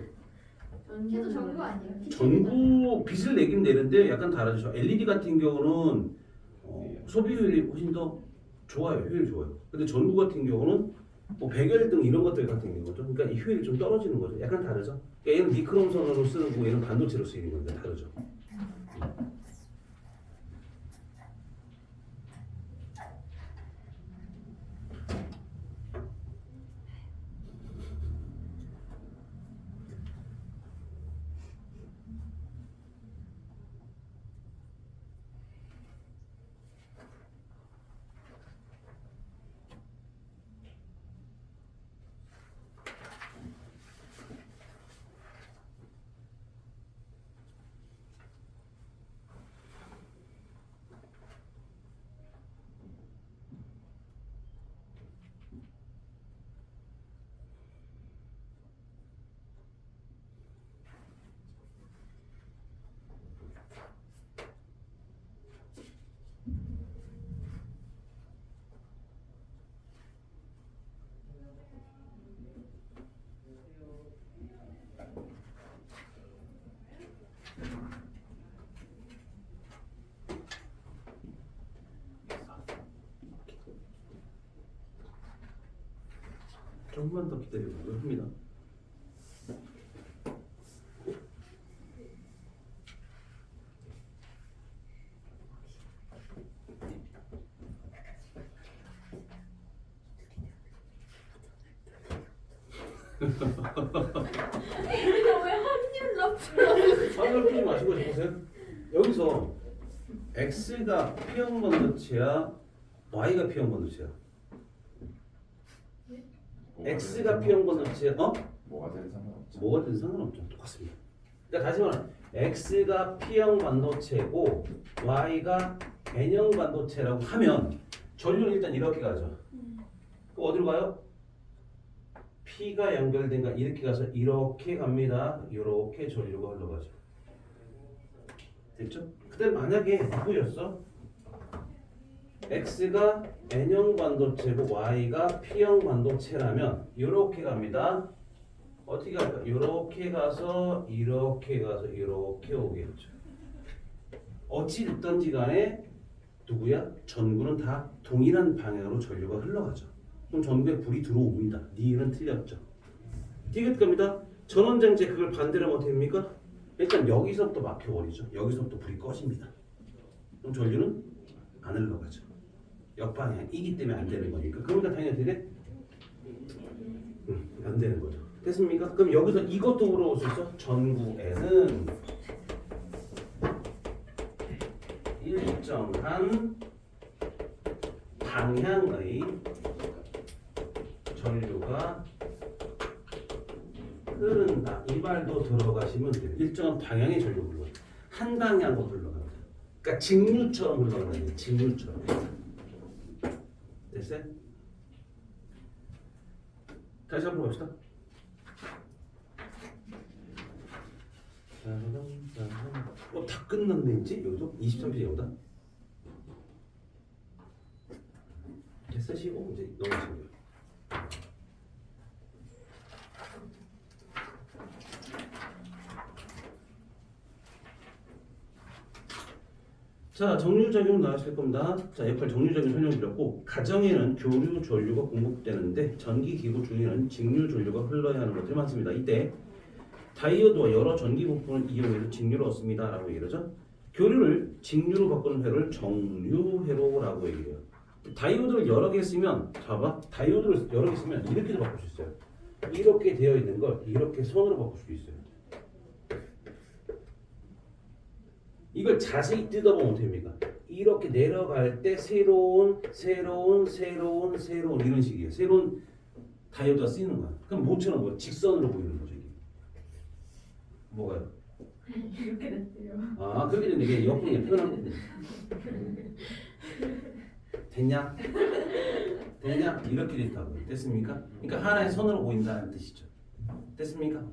걔도 전구 아니에요? 전구 빛을 내긴 내는데 약간 다르죠. LED 같은 경우는 소비 효율이 훨씬 더 좋아요. 효율이 좋아요. 근데 전구 같은 경우는 뭐 백열등 이런 것들 같은 경우죠. 그러니까 이 효율이 좀 떨어지는 거죠. 약간 다르죠. 그러니까 얘는 니크롬선으로 쓰고 얘는 반도체로 쓰이는 건데 다르죠. 조금만 더 기다려보고요. 합니다. 왜 확률 높여? 화를 풀지 마시고 보세요. 여기서 x가 P형 번도체야, y가 P형 번도체야. x가 P형 번도체, 뭐가 되는 상관없죠. 뭐가 되든 상관없죠. 똑같습니다. 그러니까 다시 말하면 x가 P형 반도체고 y가 N형 반도체라고 하면 전류는 일단 이렇게 가죠. 그럼 어디로 가요? P가 연결된가 이렇게 가서 이렇게 갑니다. 이렇게 전류가 흘러가죠. 됐죠? 근데 만약에 누구였어? X가 N형 반도체고 Y가 P형 반도체라면 이렇게 갑니다. 어떻게 갈까? 이렇게 가서 이렇게 가서 이렇게 오겠죠. 어찌 됐든지 간에 누구야? 전구는 다 동일한 방향으로 전류가 흘러가죠. 그럼 전구에 불이 들어옵니다. 니은 틀렸죠. 이게 겁니다. 전원장제 그걸 반대로 하면 어떻게 됩니까? 일단 여기서부터 막혀버리죠. 여기서부터 불이 꺼집니다. 그럼 전류는 안 흘러가죠. 역방향이기 때문에 안 되는 거니까. 그러니까 당연히 어떻게 돼? 안 되는 거죠. 됐습니까? 그럼 여기서 이것도 물어볼 수 있어. 전구에는 일정한 방향의 전류가 흐른다. 이 말도 들어가시면 돼요. 일정한 방향의 전류가 흘러가요. 한 방향으로 흘러갑니다. 그러니까 직류처럼 흘러가는 거예요. 직류처럼. 됐어요? 다시 한번 봅시다. 다 끝났네 이제 여기도 23페이지보다. 쓰시고 이제 넘어가시면 돼요. 자, 정류작용 나왔을 겁니다. 자, 역할 정류작용 설명드렸고, 가정에는 교류 전류가 공급되는데 전기기구 중에는 직류 전류가 흘러야 하는 것들이 많습니다. 이때 다이오드와 여러 전기 부품을 이용해서 직류를 얻습니다 라고 얘기하죠. 교류를 직류로 바꾸는 회로를 정류회로라고 얘기해요. 다이오드를 여러 개 쓰면, 봐봐, 다이오드를 여러 개 쓰면 이렇게도 바꿀 수 있어요. 이렇게 되어 있는 걸 이렇게 선으로 바꿀 수도 있어요. 이걸 자세히 뜯어보면 됩니까? 이렇게 내려갈 때 새로운 이런 식이에요. 새로운 다이오드가 쓰이는 거야. 그럼 모처럼 뭐 직선으로 보이는 거죠. 이게. 뭐가요? 이렇게 됐대요. 아, 그렇게 되면 이게 옆으로 표현한 건데. 됐냐? 됐냐? 이렇게 됐다고. 됐습니까? 그러니까 하나의 선으로 보인다는 뜻이죠. 됐습니까?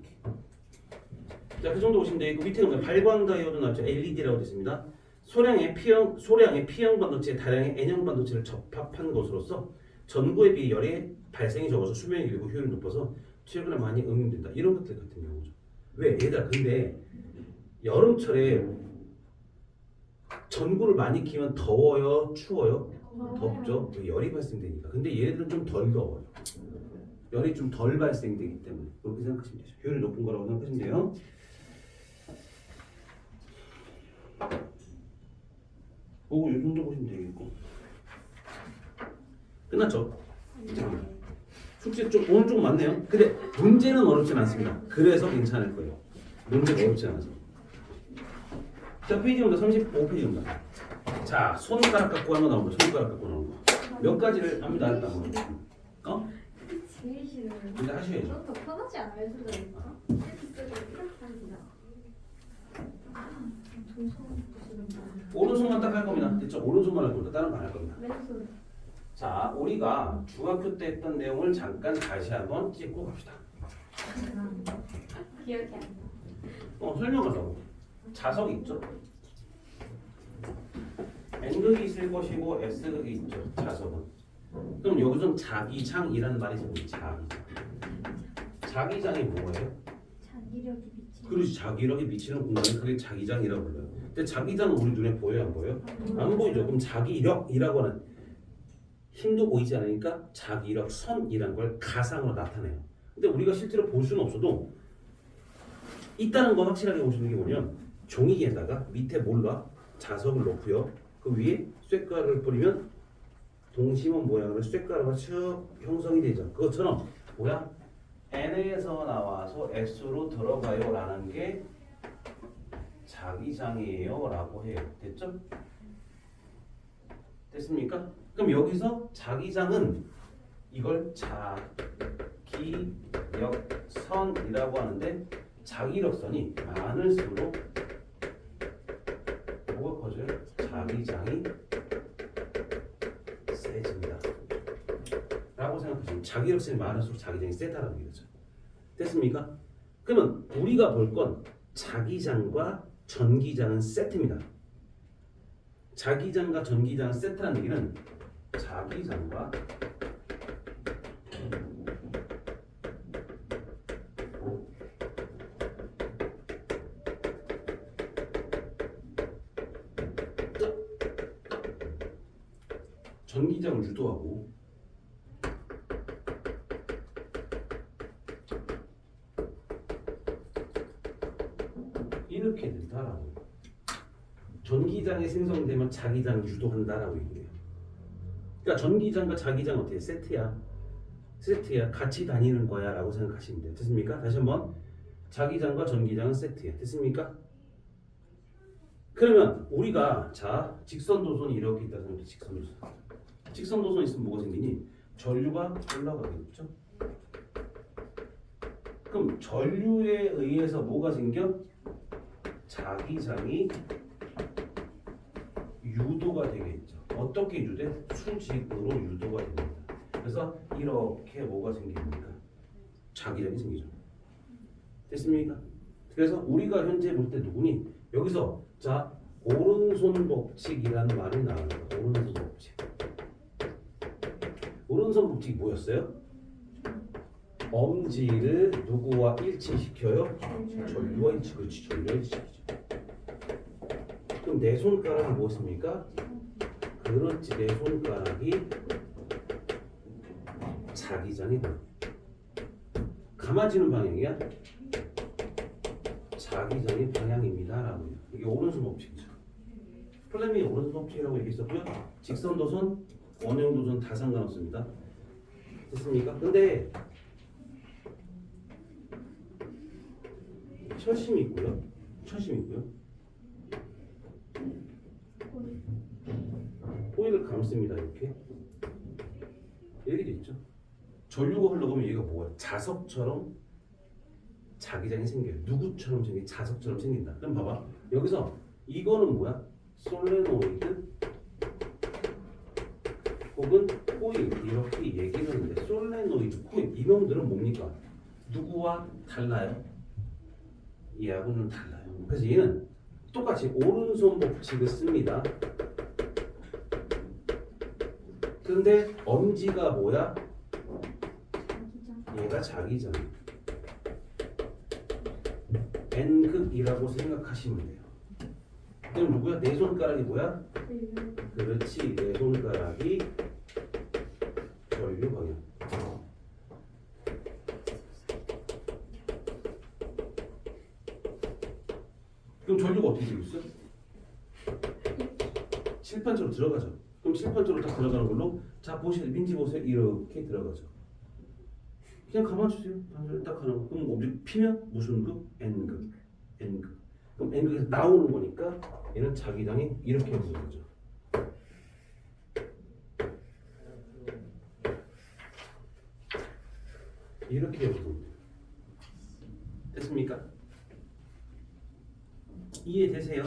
자, 그 정도 보시면 되고 밑에는 발광 다이오드 나왔죠. LED라고 됐습니다. 소량의 P형 반도체에 다량의 N형 반도체를 접합한 것으로서 전구에 비해 열의 발생이 적어서 수명이 길고 효율이 높아서 최근에 많이 응용된다. 이런 것들 같은 경우죠. 왜? 얘들아, 근데 여름철에 전구를 많이 키면 더워요? 추워요? 덥죠? 열이 발생되니까. 근데 얘들은 좀 덜 더워요. 열이 좀 덜 발생되기 때문에 그렇게 생각하시면 되죠. 효율이 높은 거라고 생각하시면 돼요. 보고 이 정도 보시면 되겠고. 끝났죠? 숙제 좀 오늘 좀 많네요. 근데 문제는 어렵진 않습니다. 그래서 괜찮을 거예요. 문제가 어렵지 않아서. 자, 페이지입니다. 35페이지입니다. 자, 손가락 갖고 하는 거 나옵니다. 손가락 갖고 나오는 거. 몇 가지를 합니다. 일단 어? 제일 싫어요. 근데 하셔야죠. 좀더 편하지 않아요, 선생님? 이렇게 쓰고 이렇게 하시나? 오른손만 딱 할 겁니다. 됐죠? 오른손만 할 겁니다. 다른 거 안 할 겁니다. 왼손. 자, 우리가 중학교 때 했던 내용을 잠깐 다시 한번 찍고 갑시다. 기억이 안 나. 설명하자고. 자석이 있죠? N극이 있을 것이고 S극이 있죠. 자석은. 그럼 여기서는 자기장이라는 말이 생깁니다. 자기장이 뭐예요? 자기력이 미치. 그렇지. 자기력이 미치는 공간이 그게 자기장이라고 불러요. 근데 자기장은 우리 눈에 보여요? 안 보여요? 안 보이죠. 그럼 자기력이라고 하는 힘도 보이지 않으니까 자기력 선이란 걸 가상으로 나타내요. 근데 우리가 실제로 볼 수는 없어도 있다는 건 확실하게 보시는 게 뭐냐면 종이에다가 밑에 몰라 자석을 놓고요. 그 위에 쇳가루를 뿌리면 동심원 모양으로 쇳가루가 쭉 형성이 되죠. 그것처럼 뭐야? N에서 나와서 S로 들어가요 라는 게 자기장이에요 라고 해요. 됐죠? 됐습니까? 그럼 여기서 자기장은 이걸 자기력선이라고 하는데 자기력선이 많을수록 뭐가 커져요? 자기장이 세집니다 라고 생각하시면 자기력선이 많을수록 자기장이 세다라는 얘기죠. 됐습니까? 그러면 우리가 볼 건 자기장과 전기장은 세트입니다. 자기장과 전기장은 세트라는 얘기는 자기장과 전기장을 유도하고 이렇게 된다라고. 전기장이 생성되면 자기장을 유도한다라고 얘기해요. 그러니까 전기장과 자기장 어떻게 세트야? 세트야. 같이 다니는 거야라고 생각하시면 돼요. 됐습니까? 다시 한번 자기장과 전기장은 세트야. 됐습니까? 그러면 우리가 자 직선도선이 이렇게 있다 생각해. 직선도선. 직선도선 있으면 뭐가 생기니? 전류가 흘러가겠죠. 그럼 전류에 의해서 뭐가 생겨? 자기장이 유도가 되겠죠. 어떻게 유도돼? 수직으로 유도가 됩니다. 그래서 이렇게 뭐가 생깁니까? 자기장이 생기죠. 됐습니까? 그래서 우리가 현재 볼 때 누구니? 여기서 자 오른손 법칙이라는 말이 나옵니다. 오른손 법칙. 오른손 법칙이 뭐였어요? 엄지를 누구와 일치시켜요? 전류와 일치. 그렇지. 전류와 일치시키죠. 그럼 내 손가락이 무엇입니까? 그렇지. 내 손가락이 자기장이다. 감아지는 방향이야? 자기장의 방향입니다. 라고 해요. 이게 오른손 법칙이죠. 플레밍이 오른손 법칙이라고 얘기했었고요. 직선도선, 원형도선 다 상관없습니다. 됐습니까? 근데 철심이 있고요. 철심이 있고요. 호일을 감습니다. 이렇게 돼 있죠. 전류가 흘러가면 얘가 뭐야? 자석처럼 자기장이 생겨요. 누구처럼 생겨? 자석처럼 생긴다. 그럼 봐봐. 여기서 이거는 뭐야? 솔레노이드 혹은 코일 이렇게 얘기를 하는데 솔레노이드, 코일 이놈들은 뭡니까? 누구와 달라요? 얘하고는 달라요. 그래서 얘는 똑같이 오른손 법칙을 씁니다. 근데 엄지가 뭐야? 얘가 자기장. N극이라고 생각하시면 돼요. 그럼 누구야? 내 손가락이 뭐야? 그렇지. 내 손가락이 전류 방향. 그럼 전류가 어떻게 되고 있어? 칠판처럼 들어가죠. 그럼 칠판처럼 딱 들어가는 걸로 자 보세요. 민지 보세요. 이렇게 들어가죠. 그냥 감아주세요. 반절 딱 하는 거. 그럼 어디 피면 무슨 극? N극. N극. 그럼 N극에서 나오는 거니까 얘는 자기장이 이렇게 해보는 거죠. 이렇게 해보는 거예요. 됐습니까? 이해되세요?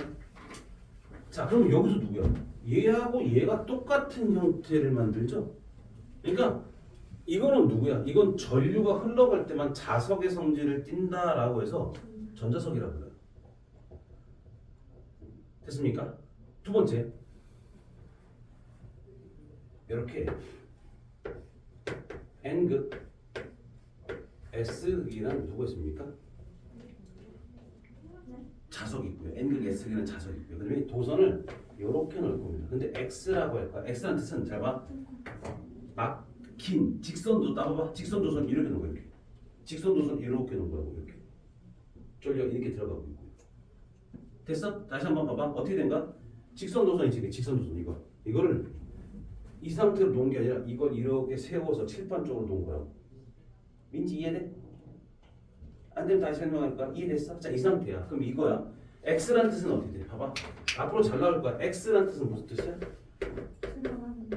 자, 그럼 여기서 누구야? 얘하고 얘가 똑같은 형태를 만들죠? 그러니까 이거는 누구야? 이건 전류가 흘러갈 때만 자석의 성질을 띈다라고 해서 전자석이라고 불러요. 됐습니까? 두 번째, 이렇게 N극, S극이란 누가 있습니까? 자석이 있고요. N극, S극이라는 자석이 있고요. 그다음에 도선을 요렇게 넣을 겁니다. 근데 x라고 할 거야. x라는 뜻은 잘 봐. 막긴 직선도 따봐봐. 직선도선 이렇게 놓은 거야. 이렇게. 직선도선 이렇게 놓은 거라고 이렇게. 전력 이렇게 들어가고 있고. 됐어? 다시 한번 봐봐. 어떻게 된가? 직선도선이지. 직선도선 이거. 이거를 이 상태로 놓은 게 아니라 이걸 이렇게 세워서 칠판 쪽으로 놓은 거라고. 민지 이해돼? 안 되면 다시 설명할까? 이해됐어? 자, 이 상태야. 그럼 이거야. x라는 뜻은 어떻게 돼? 봐봐. 앞으로 잘 나올 거야. x라는 뜻은 무슨 뜻이야?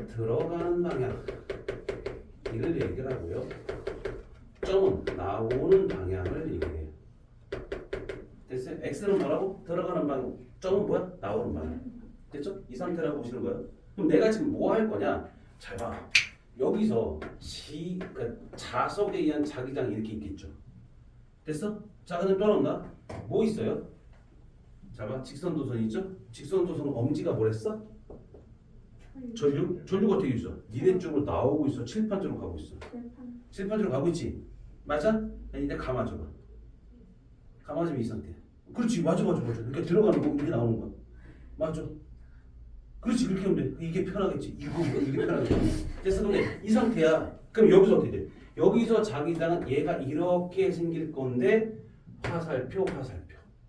들어가는 방향. 이를 얘기를 하고요. 점은 나오는 방향을 얘기해요. 됐어요? x는 뭐라고? 들어가는 방향. 점은 뭐야? 나오는 방향. 됐죠? 이 상태라고 보시는 거예요. 그럼 내가 지금 뭐 할 거냐? 잘 봐. 여기서 그러니까 자석에 의한 자기장이 이렇게 있겠죠. 됐어? 자, 그럼 또 나온다. 뭐 있어요? 자, 봐. 직선도선 있죠? 직선도선 엄지가 뭐랬어? 전류? 전류가 어떻게 있어? 니네 쪽으로 나오고 있어. 칠판 쪽으로 가고 있어. 칠판 쪽으로 가고 있지? 맞아? 아니, 이제 감아줘봐. 감아주면 이 상태. 그렇지, 맞아. 그러니까 들어가는 거 이렇게 나오는 거야. 맞아. 그렇지, 그렇게 하면 돼. 이게 편하겠지. 이게 편하겠지. 됐어, 근데 이 상태야. 그럼 여기서 어떻게 돼? 여기서 자기장은 얘가 이렇게 생길 건데 화살표.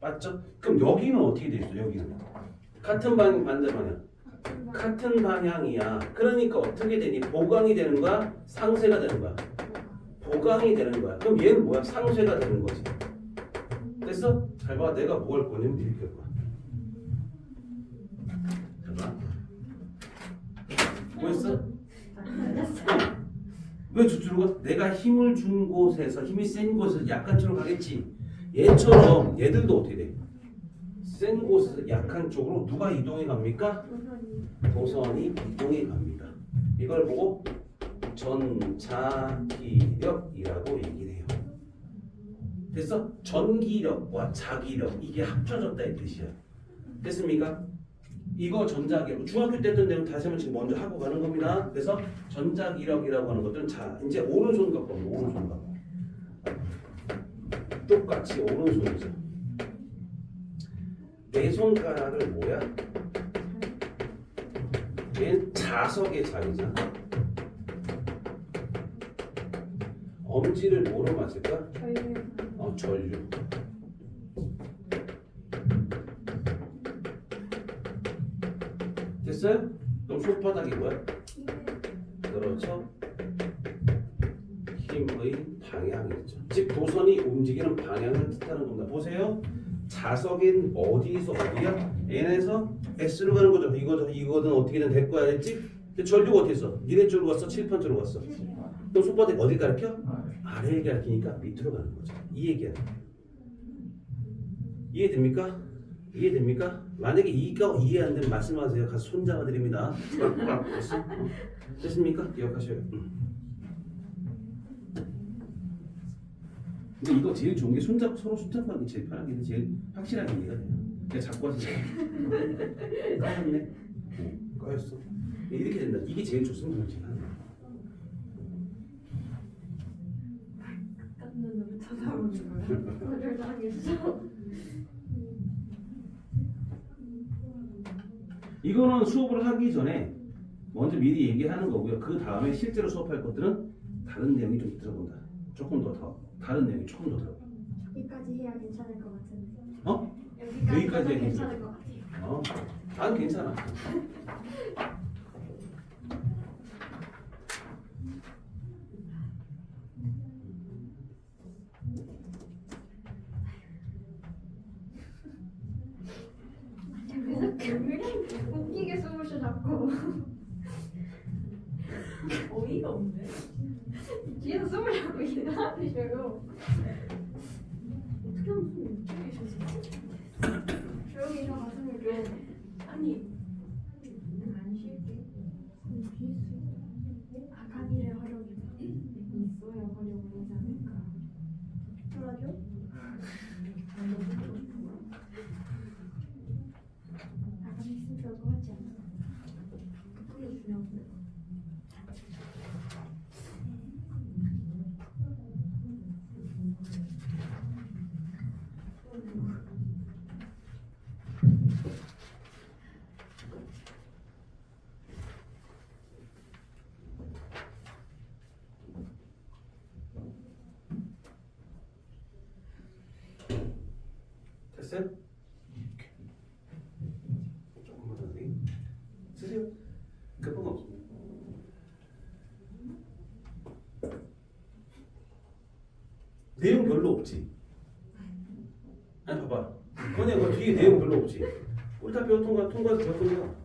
맞죠? 그럼 여기는 어떻게 돼 있어? 여기는 같은 방향, 반대 방향. 같은 방향이야. 그러니까 어떻게 되니? 보강이 되는 거야? 상쇄가 되는 거야? 보강이 되는 거야. 그럼 얘는 뭐야? 상쇄가 되는 거지. 됐어? 잘 봐. 내가 뭐 할 거냐면 이렇게 할 거야. 잘 봐. 뭐 했어? 왜 저쪽으로 가? 내가 힘을 준 곳에서, 힘이 센 곳에서 약한 쪽으로 가겠지. 얘처럼 얘들도 어떻게 돼? 센 곳에서 약한 쪽으로 누가 이동해 갑니까? 도선이 이동해 갑니다. 이걸 보고 전자기력이라고 얘기를 해요. 됐어? 전기력과 자기력 이게 합쳐졌다 이 뜻이야. 됐습니까? 이거 전자기력 중학교 때 했던 내용 다시 한번 지금 먼저 하고 가는 겁니다. 그래서 전자기력이라고 하는 것들은 자 이제 오른손 갖고 오른손 갖고 똑같이 오른손이죠. 내 손가락을 뭐야? 얘는 자석의 자리잖아. 엄지를 뭐로 맞을까? 전류. 됐어요? 그럼 손바닥이 뭐야? 그렇죠. 힘의 방향이죠. 즉 도선이 움직이는 방향을 뜻하는 겁니다. 보세요. 자석인 어디서 어디야? N에서 S로 가는 거죠. 이거든 어떻게든 될 거야 했지? 근데 전류가 어떻게 했어? 니네 쪽으로 갔어? 칠판 쪽으로 갔어? 그럼 손바닥이 어디 가르쳐? 아래를 가르치니까 밑으로 가는 거죠. 이 얘기야. 이해됩니까? 이해됩니까? 만약에 이거 이해 안 되면 말씀하세요. 가서 손잡아 드립니다. 됐습니까? 기억하셔요. 근데 이거 제일 좋은 게 손잡고 서로 손잡고 제일 편하게 제일 확실하게 이해가 돼요. 내가 잡고 하시죠. 까였네. 까였어. 이렇게 된다. 이게 제일 좋습니다. 깜 눈으로 쳐다보는 거야. 거절 당했어. 이거는 수업을 하기 전에 먼저 미리 얘기하는 거고요. 그 다음에 실제로 수업할 것들은 다른 내용이 좀 들어본다. 조금 더 다른 내용이 조금 더 들어가. 여기까지 해야 괜찮을 것 같은데. 어? 여기까지 여기까지 해도 해야 괜찮을 것 같아요. 난 괜찮아. 웃기게 숨을 쉬어 자꾸. 어이가 없네. 뒤에서 숨을 자꾸 일어나시려고. 어떻게 하면 숨이 웃기게 쉬었어? 조용히 쉬어 가슴을 좀. 아니 안 쉴게. 아가미를 활용해. 있어야 활용을 하지 않을까. 풀어줘. 아가미 있으면 좋을 것 같지 않아? 풀어주면 됐어요? 조금만 더 쓰세요. 급한 거 없습니다. 내용 별로 없지. 아니 봐봐. 건이야 그 뒤에 내용 별로 없지. 우리 다 배웠던 거야. 통과해서 배웠던 거야.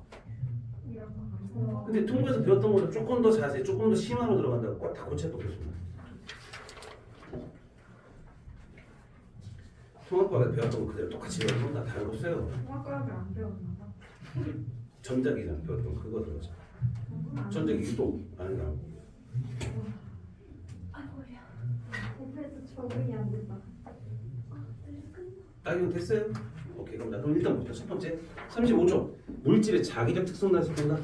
근데 통과해서 배웠던 거보다 조금 더 자세히, 조금 더 심화로 들어간다고 다 고쳐 보겠습니다. 통합과학에서 배웠던 거 그대로 똑같이 배우는 건 다른 거 없어요. 통합과학을 안 배웠나 봐. 전자기장 배웠던 거 그거 들어가자. 전자기 유도 아는 거. 그래도 적응이 안 된다. 이건 됐어요? 오케이 그럼 일단 봅시다. 첫 번째 35초 물질의 자기적 특성 나서 본다.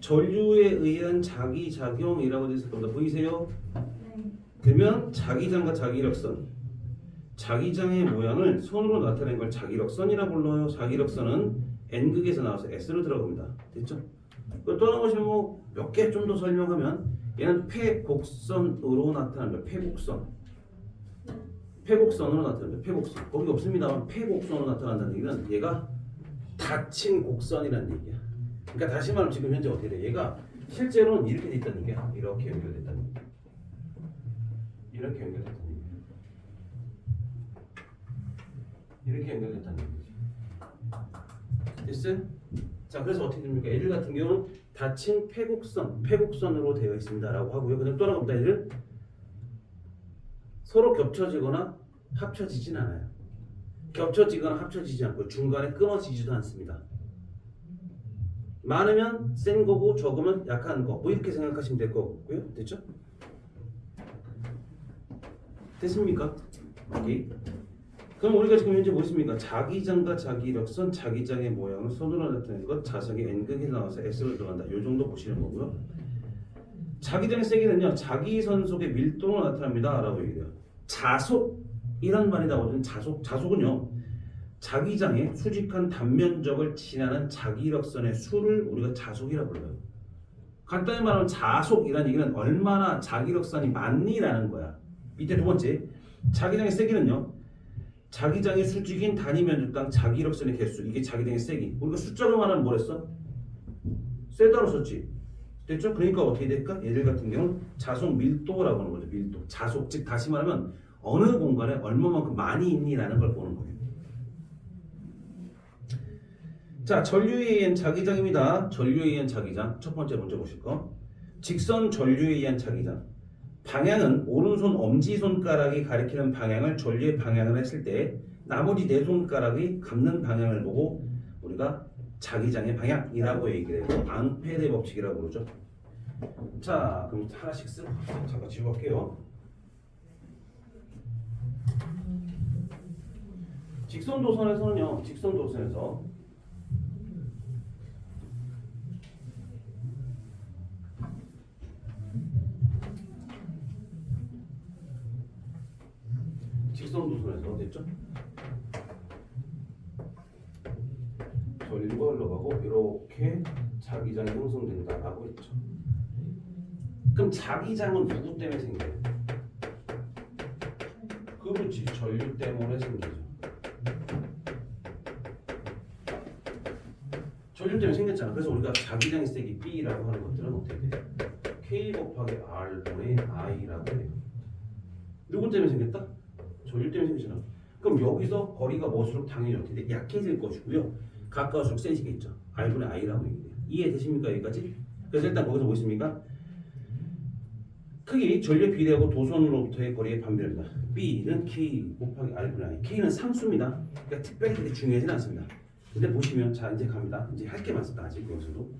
전류에 의한 자기작용이라고 되어 있을 겁니다. 보이세요? 네. 그러면 자기장과 자기력선 자기장의 모양을 선으로 나타낸 걸 자기력선이라 불러요. 자기력선은 N극에서 나와서 S로 들어갑니다. 됐죠? 또 나오시면 뭐 몇 개 좀 더 설명하면 얘는 폐곡선으로 나타나는 거예요. 폐곡선으로 나타나는 거예요. 폐곡선. 거기 없습니다만 폐곡선으로 나타난다는 얘기는 얘가 닫힌 곡선이라는 얘기야. 그러니까 다시 말하면 지금 현재 어떻게 돼? 얘가 실제로는 이렇게 돼 있다는 얘기야. 이렇게 연결됐다는 얘기야. 이렇게 연결됐다는 얘기야. 이렇게 연결됐다는 얘기지. 됐어요? 자, 그래서 어떻게 됩니까? 얘들 같은 경우는 닫힌 폐곡선으로 되어 있습니다라고 하고요. 그다음 또 하나 봅니다. 얘들 서로 겹쳐지거나 합쳐지진 않아요. 겹쳐지거나 합쳐지지 않고 중간에 끊어지지도 않습니다. 많으면 센 거고 적으면 약한 거. 뭐 이렇게 생각하시면 될 거고요. 됐죠? 됐습니까? 오케이. 그럼 우리가 지금 현재 뭐 있습니까? 자기장과 자기력선, 자기장의 모양을 선으로 나타내는 것, 자석의 N극에 나와서 S로 들어간다. 이 정도 보시는 거고요. 자기장의 세기는요, 자기선속의 밀도로 나타납니다. 라고 얘기해요. 자속이란 말이 나오거든요. 자속은요, 자기장의 수직한 단면적을 지나는 자기력선의 수를 우리가 자속이라고 불러요. 간단히 말하면 자속이라는 얘기는 얼마나 자기력선이 많니라는 거야. 밑에 두 번째, 자기장의 세기는요, 자기장의 수직인 단위 면적당 자기력선의 개수, 이게 자기장의 세기. 우리가 숫자로 말하면 뭐랬어? 세다로 썼지. 됐죠? 그러니까 어떻게 될까? 얘들 같은 경우는 자속 밀도라고 하는 거죠. 밀도. 자속, 즉 다시 말하면 어느 공간에 얼마만큼 많이 있니라는 걸 보는 거예요. 자, 전류에 의한 자기장입니다. 전류에 의한 자기장. 첫 번째 먼저 보실 거. 직선 전류에 의한 자기장. 방향은 오른손 엄지손가락이 가리키는 방향을 전류의 방향을 했을 때 나머지 네 손가락이 감는 방향을 보고 우리가 자기장의 방향이라고 얘기를 해요. 앙페르의 법칙이라고 그러죠. 자, 그럼 하나씩 쓰고 잠깐 지우고 갈게요. 직선도선에서는요. 직선도선에서 직선도선에서 됐죠? 전류가 흘러가고 이렇게 자기장이 형성된다라고 했죠. 그럼 자기장은 누구 때문에 생겨요? 그렇지, 전류 때문에 생기죠. 전류 때문에 생겼잖아. 그래서 우리가 자기장의 세기 B라고 하는 것들은 어떻게 돼? K 곱하기 R분의 I라고 해요. 누구 때문에 생겼다? 전류 때문에 생기잖아. 그럼 여기서 거리가 멀수록 당연히 어떻게 돼? 약해질 것이고요. 가까울수록 세지겠죠. R분의 I라고 얘기해요. 이해되십니까? 여기까지? 그래서 일단 거기서 뭐 있습니까? 크기, 전류 비례하고 도선으로부터의 거리의 반비례입니다. B는 K 곱하기 R분의 I. K는 상수입니다. 그러니까 특별히 그렇게 중요하진 않습니다. 근데 보시면 자 이제 갑니다. 이제 할 게 많습니다. 아직 여기서도.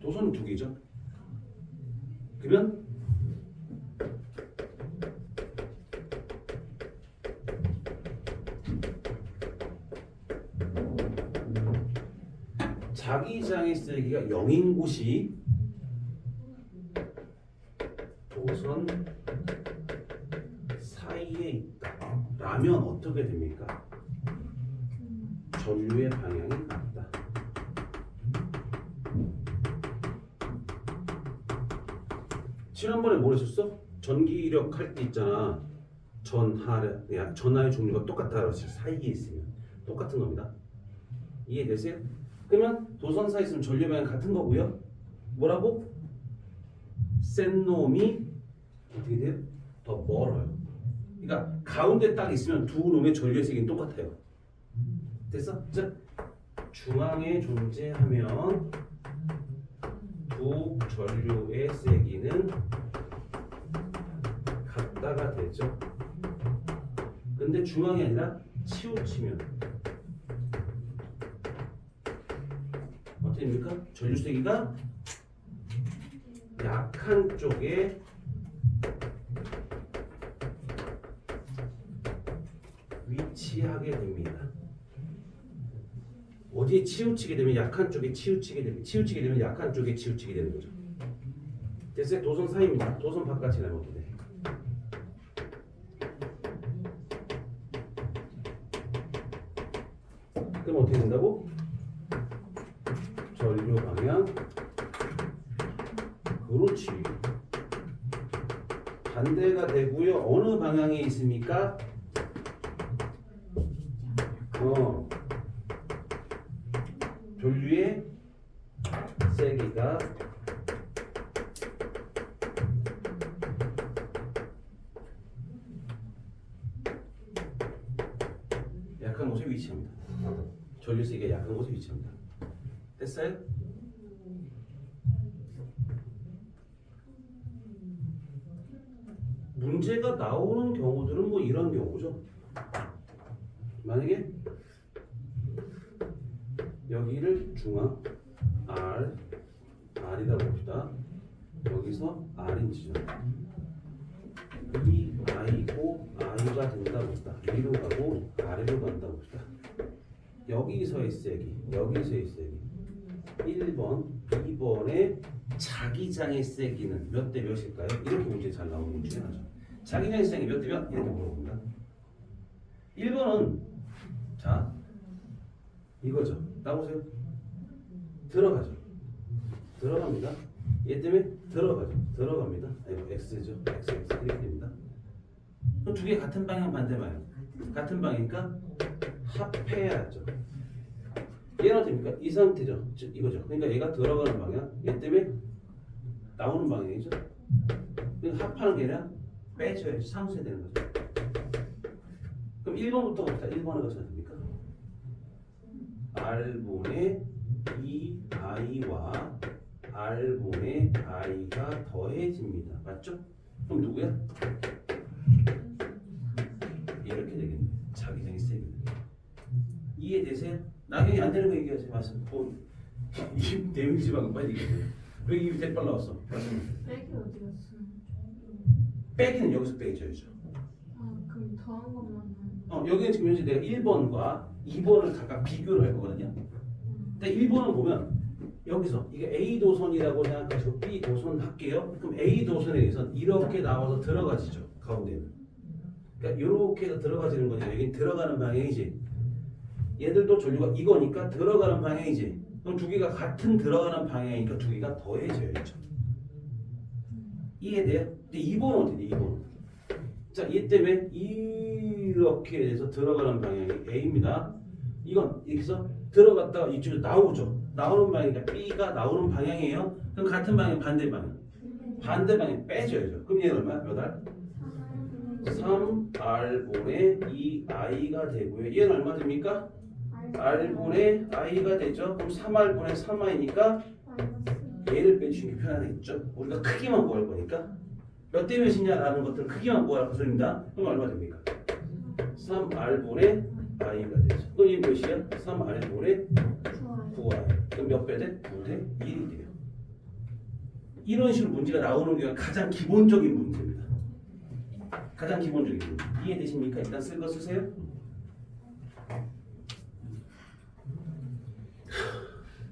도선은 두 개죠. 그러면 자기장의 세기가 0인 곳이 도선 사이에 있다 라면 어떻게 됩니까? 전류의 방향이 맞다. 지난번에 뭘 했었어? 전기력 할 때 있잖아. 전하의 종류가 똑같다라고 했어요. 사이에 있으면 똑같은 겁니다. 이해되세요? 그러면 도선사에 있으면 전류 방향 같은 거고요. 뭐라고? 센 놈이 어떻게 돼요? 더 멀어요. 그러니까 가운데 딱 있으면 두 놈의 전류의 세기는 똑같아요. 됐어? 즉 중앙에 존재하면 두 전류의 세기는 같다가 되죠. 근데 중앙이 아니라 치우치면 어떻게 됩니까? 전류 세기가 약한 쪽에 위치하게 됩니다. 어디에 치우치게 되면 약한 쪽에 치우치게 되면 약한 쪽에 치우치게 되는 거죠. 됐어요? 도선 사이입니다. 도선 바깥이 나면 어떻게 돼? 그럼 어떻게 된다고? 전류 방향 그렇지. 반대가 되고요. 어느 방향에 있습니까? 전류의 세기가 약한 곳에 위치합니다. 전류 세기가 약한 곳에 위치합니다. 됐어요? 문제가 나오는 경우들은 뭐 이런 경우죠. 만약에 여기를 중앙 R이라고 봅시다. 여기서 R인지죠. 이 I고 I가 된다고 봅시다. 위로 가고 아래로 간다고 봅시다. 여기서의 세기, 여기서의 세기 1번, 2번의 자기장의 세기는 몇 대 몇일까요? 이렇게 문제 잘 나오는 문제 중에 하나죠. 자기장의 세기 몇 대 몇? 이렇게 물어봅니다. 1번은 자 이거죠. 나오세요. 들어가죠. 들어갑니다. 얘 때문에 들어가죠. 들어갑니다. 이거 X죠. X 이렇게 됩니다. 그럼 두 개 같은 방향 반대 방향. 같은 방향이니까 합해야죠. 얘는 어떻습니까? 이 상태죠. 즉 이거죠. 그러니까 얘가 들어가는 방향, 얘 때문에 나오는 방향이죠. 그러니까 합하는 게 아니라 빼줘야지. 상쇄 되는 거죠. 그럼 1번부터 봅시다. 1번은 어떻게 됩니까? R분의 2I와 R분의 I가 더해집니다. 맞죠? 그럼 누구야? 이렇게 되겠네. 자기장이 세게. 이해되세요? 나경이 안 되는 거 얘기하세요. 말씀. 이 내용지방 빨리 얘기해요. 왜 입이 대빨 나왔어? 백이 어디 갔어? 빼기는 여기서 빼줘야죠. 아 그럼 더한 것만 여기는 지금 현재 내가 1번과 2번을 각각 비교를 할 거거든요. 근데 1번을 보면 여기서 이게 A 도선이라고 생각하시고 B 도선 할게요. 그럼 A 도선에 의해서 이렇게 나와서 들어가지죠. 가운데는. 그러니까 이렇게 해서 들어가지는 거죠. 여기 들어가는 방향이지. 얘들도 전류가 이거니까 들어가는 방향이지. 그럼 두 개가 같은 들어가는 방향이니까 두 개가 더해져야죠. 이해돼요? 근데 2번은 어떻게 돼? 2번은. 자, 얘 때문에 이렇게 해서 들어가는 방향이 A입니다. 이건 여기서 들어갔다가 이쪽으로 나오죠. 나오는 방향이니까 B가 나오는 방향이에요. 그럼 같은 방향 반대 방향. 반대 방향 빼줘야죠. 그럼 얘는 얼마야? 몇 알? 3R분의 2I가 되고요. 얘는 얼마 됩니까? R분의 I가 되죠. 그럼 3R분의 3I니까 얘를 빼주시는 게 편하겠죠. 우리가 크기만 구할 거니까 몇 대 몇이냐라는 것들은 크기만 구할 것입니다. 그럼 얼마 됩니까? 3R분의 I가 되죠. 그럼 이 몇이야? 3R분의 9I. 그럼 몇 배 돼? 9대 1이 돼요. 이런 식으로 문제가 나오는 게 가장 기본적인 문제입니다. 가장 기본적인 문제. 이해되십니까? 일단 쓸 거 쓰세요.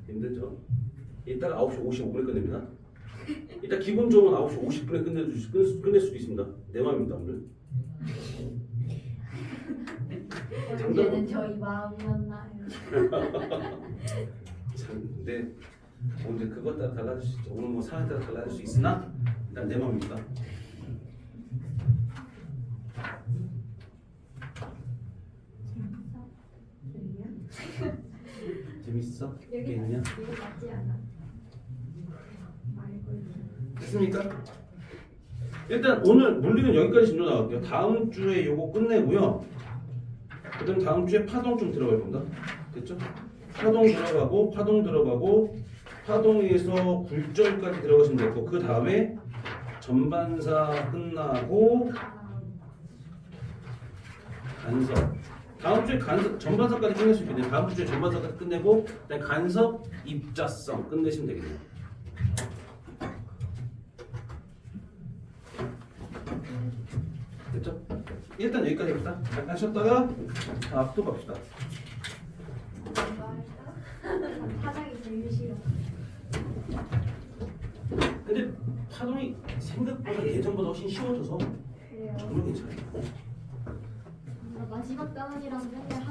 힘들죠? 이따가 9시 55분에 끝냅니다. 이따 기본적으로 9시 50분에 끝낼 수도 있습니다. 내 마음입니다 오늘. 언제는 저희 마음이었나요? 참, 근데 언제 그것 따라 달라질 수 있죠. 오늘 뭐 상황에 따라 달라질 수 있으나 일단 내 마음입니다. 재밌어? 여기 있냐? 이거 맞지 않아? 말고 됐습니까? 일단 오늘 물리는 여기까지 진도 나갈게요. 다음 주에 요거 끝내고요. 그다음 다음 주에 파동 좀 들어갈 겁니다. 됐죠? 파동 들어가고 파동에서 굴절까지 들어가시면 됐고 그 다음에 전반사 끝나고 간섭. 다음 주에 간섭 전반사까지 끝낼 수 있겠네요. 다음 주에 전반사까지 끝내고 그다음에 간섭 입자성 끝내시면 되겠네요. 됐죠? 일단 여기까지 합시다. 잠깐 쉬었다가 앞도 갑시다. 화장이 제일 싫어. 근데 파동이 생각보다 예전보다 훨씬 쉬워져서 그래요. 정말 괜찮아요. 나 마지막 단원이랑 맨날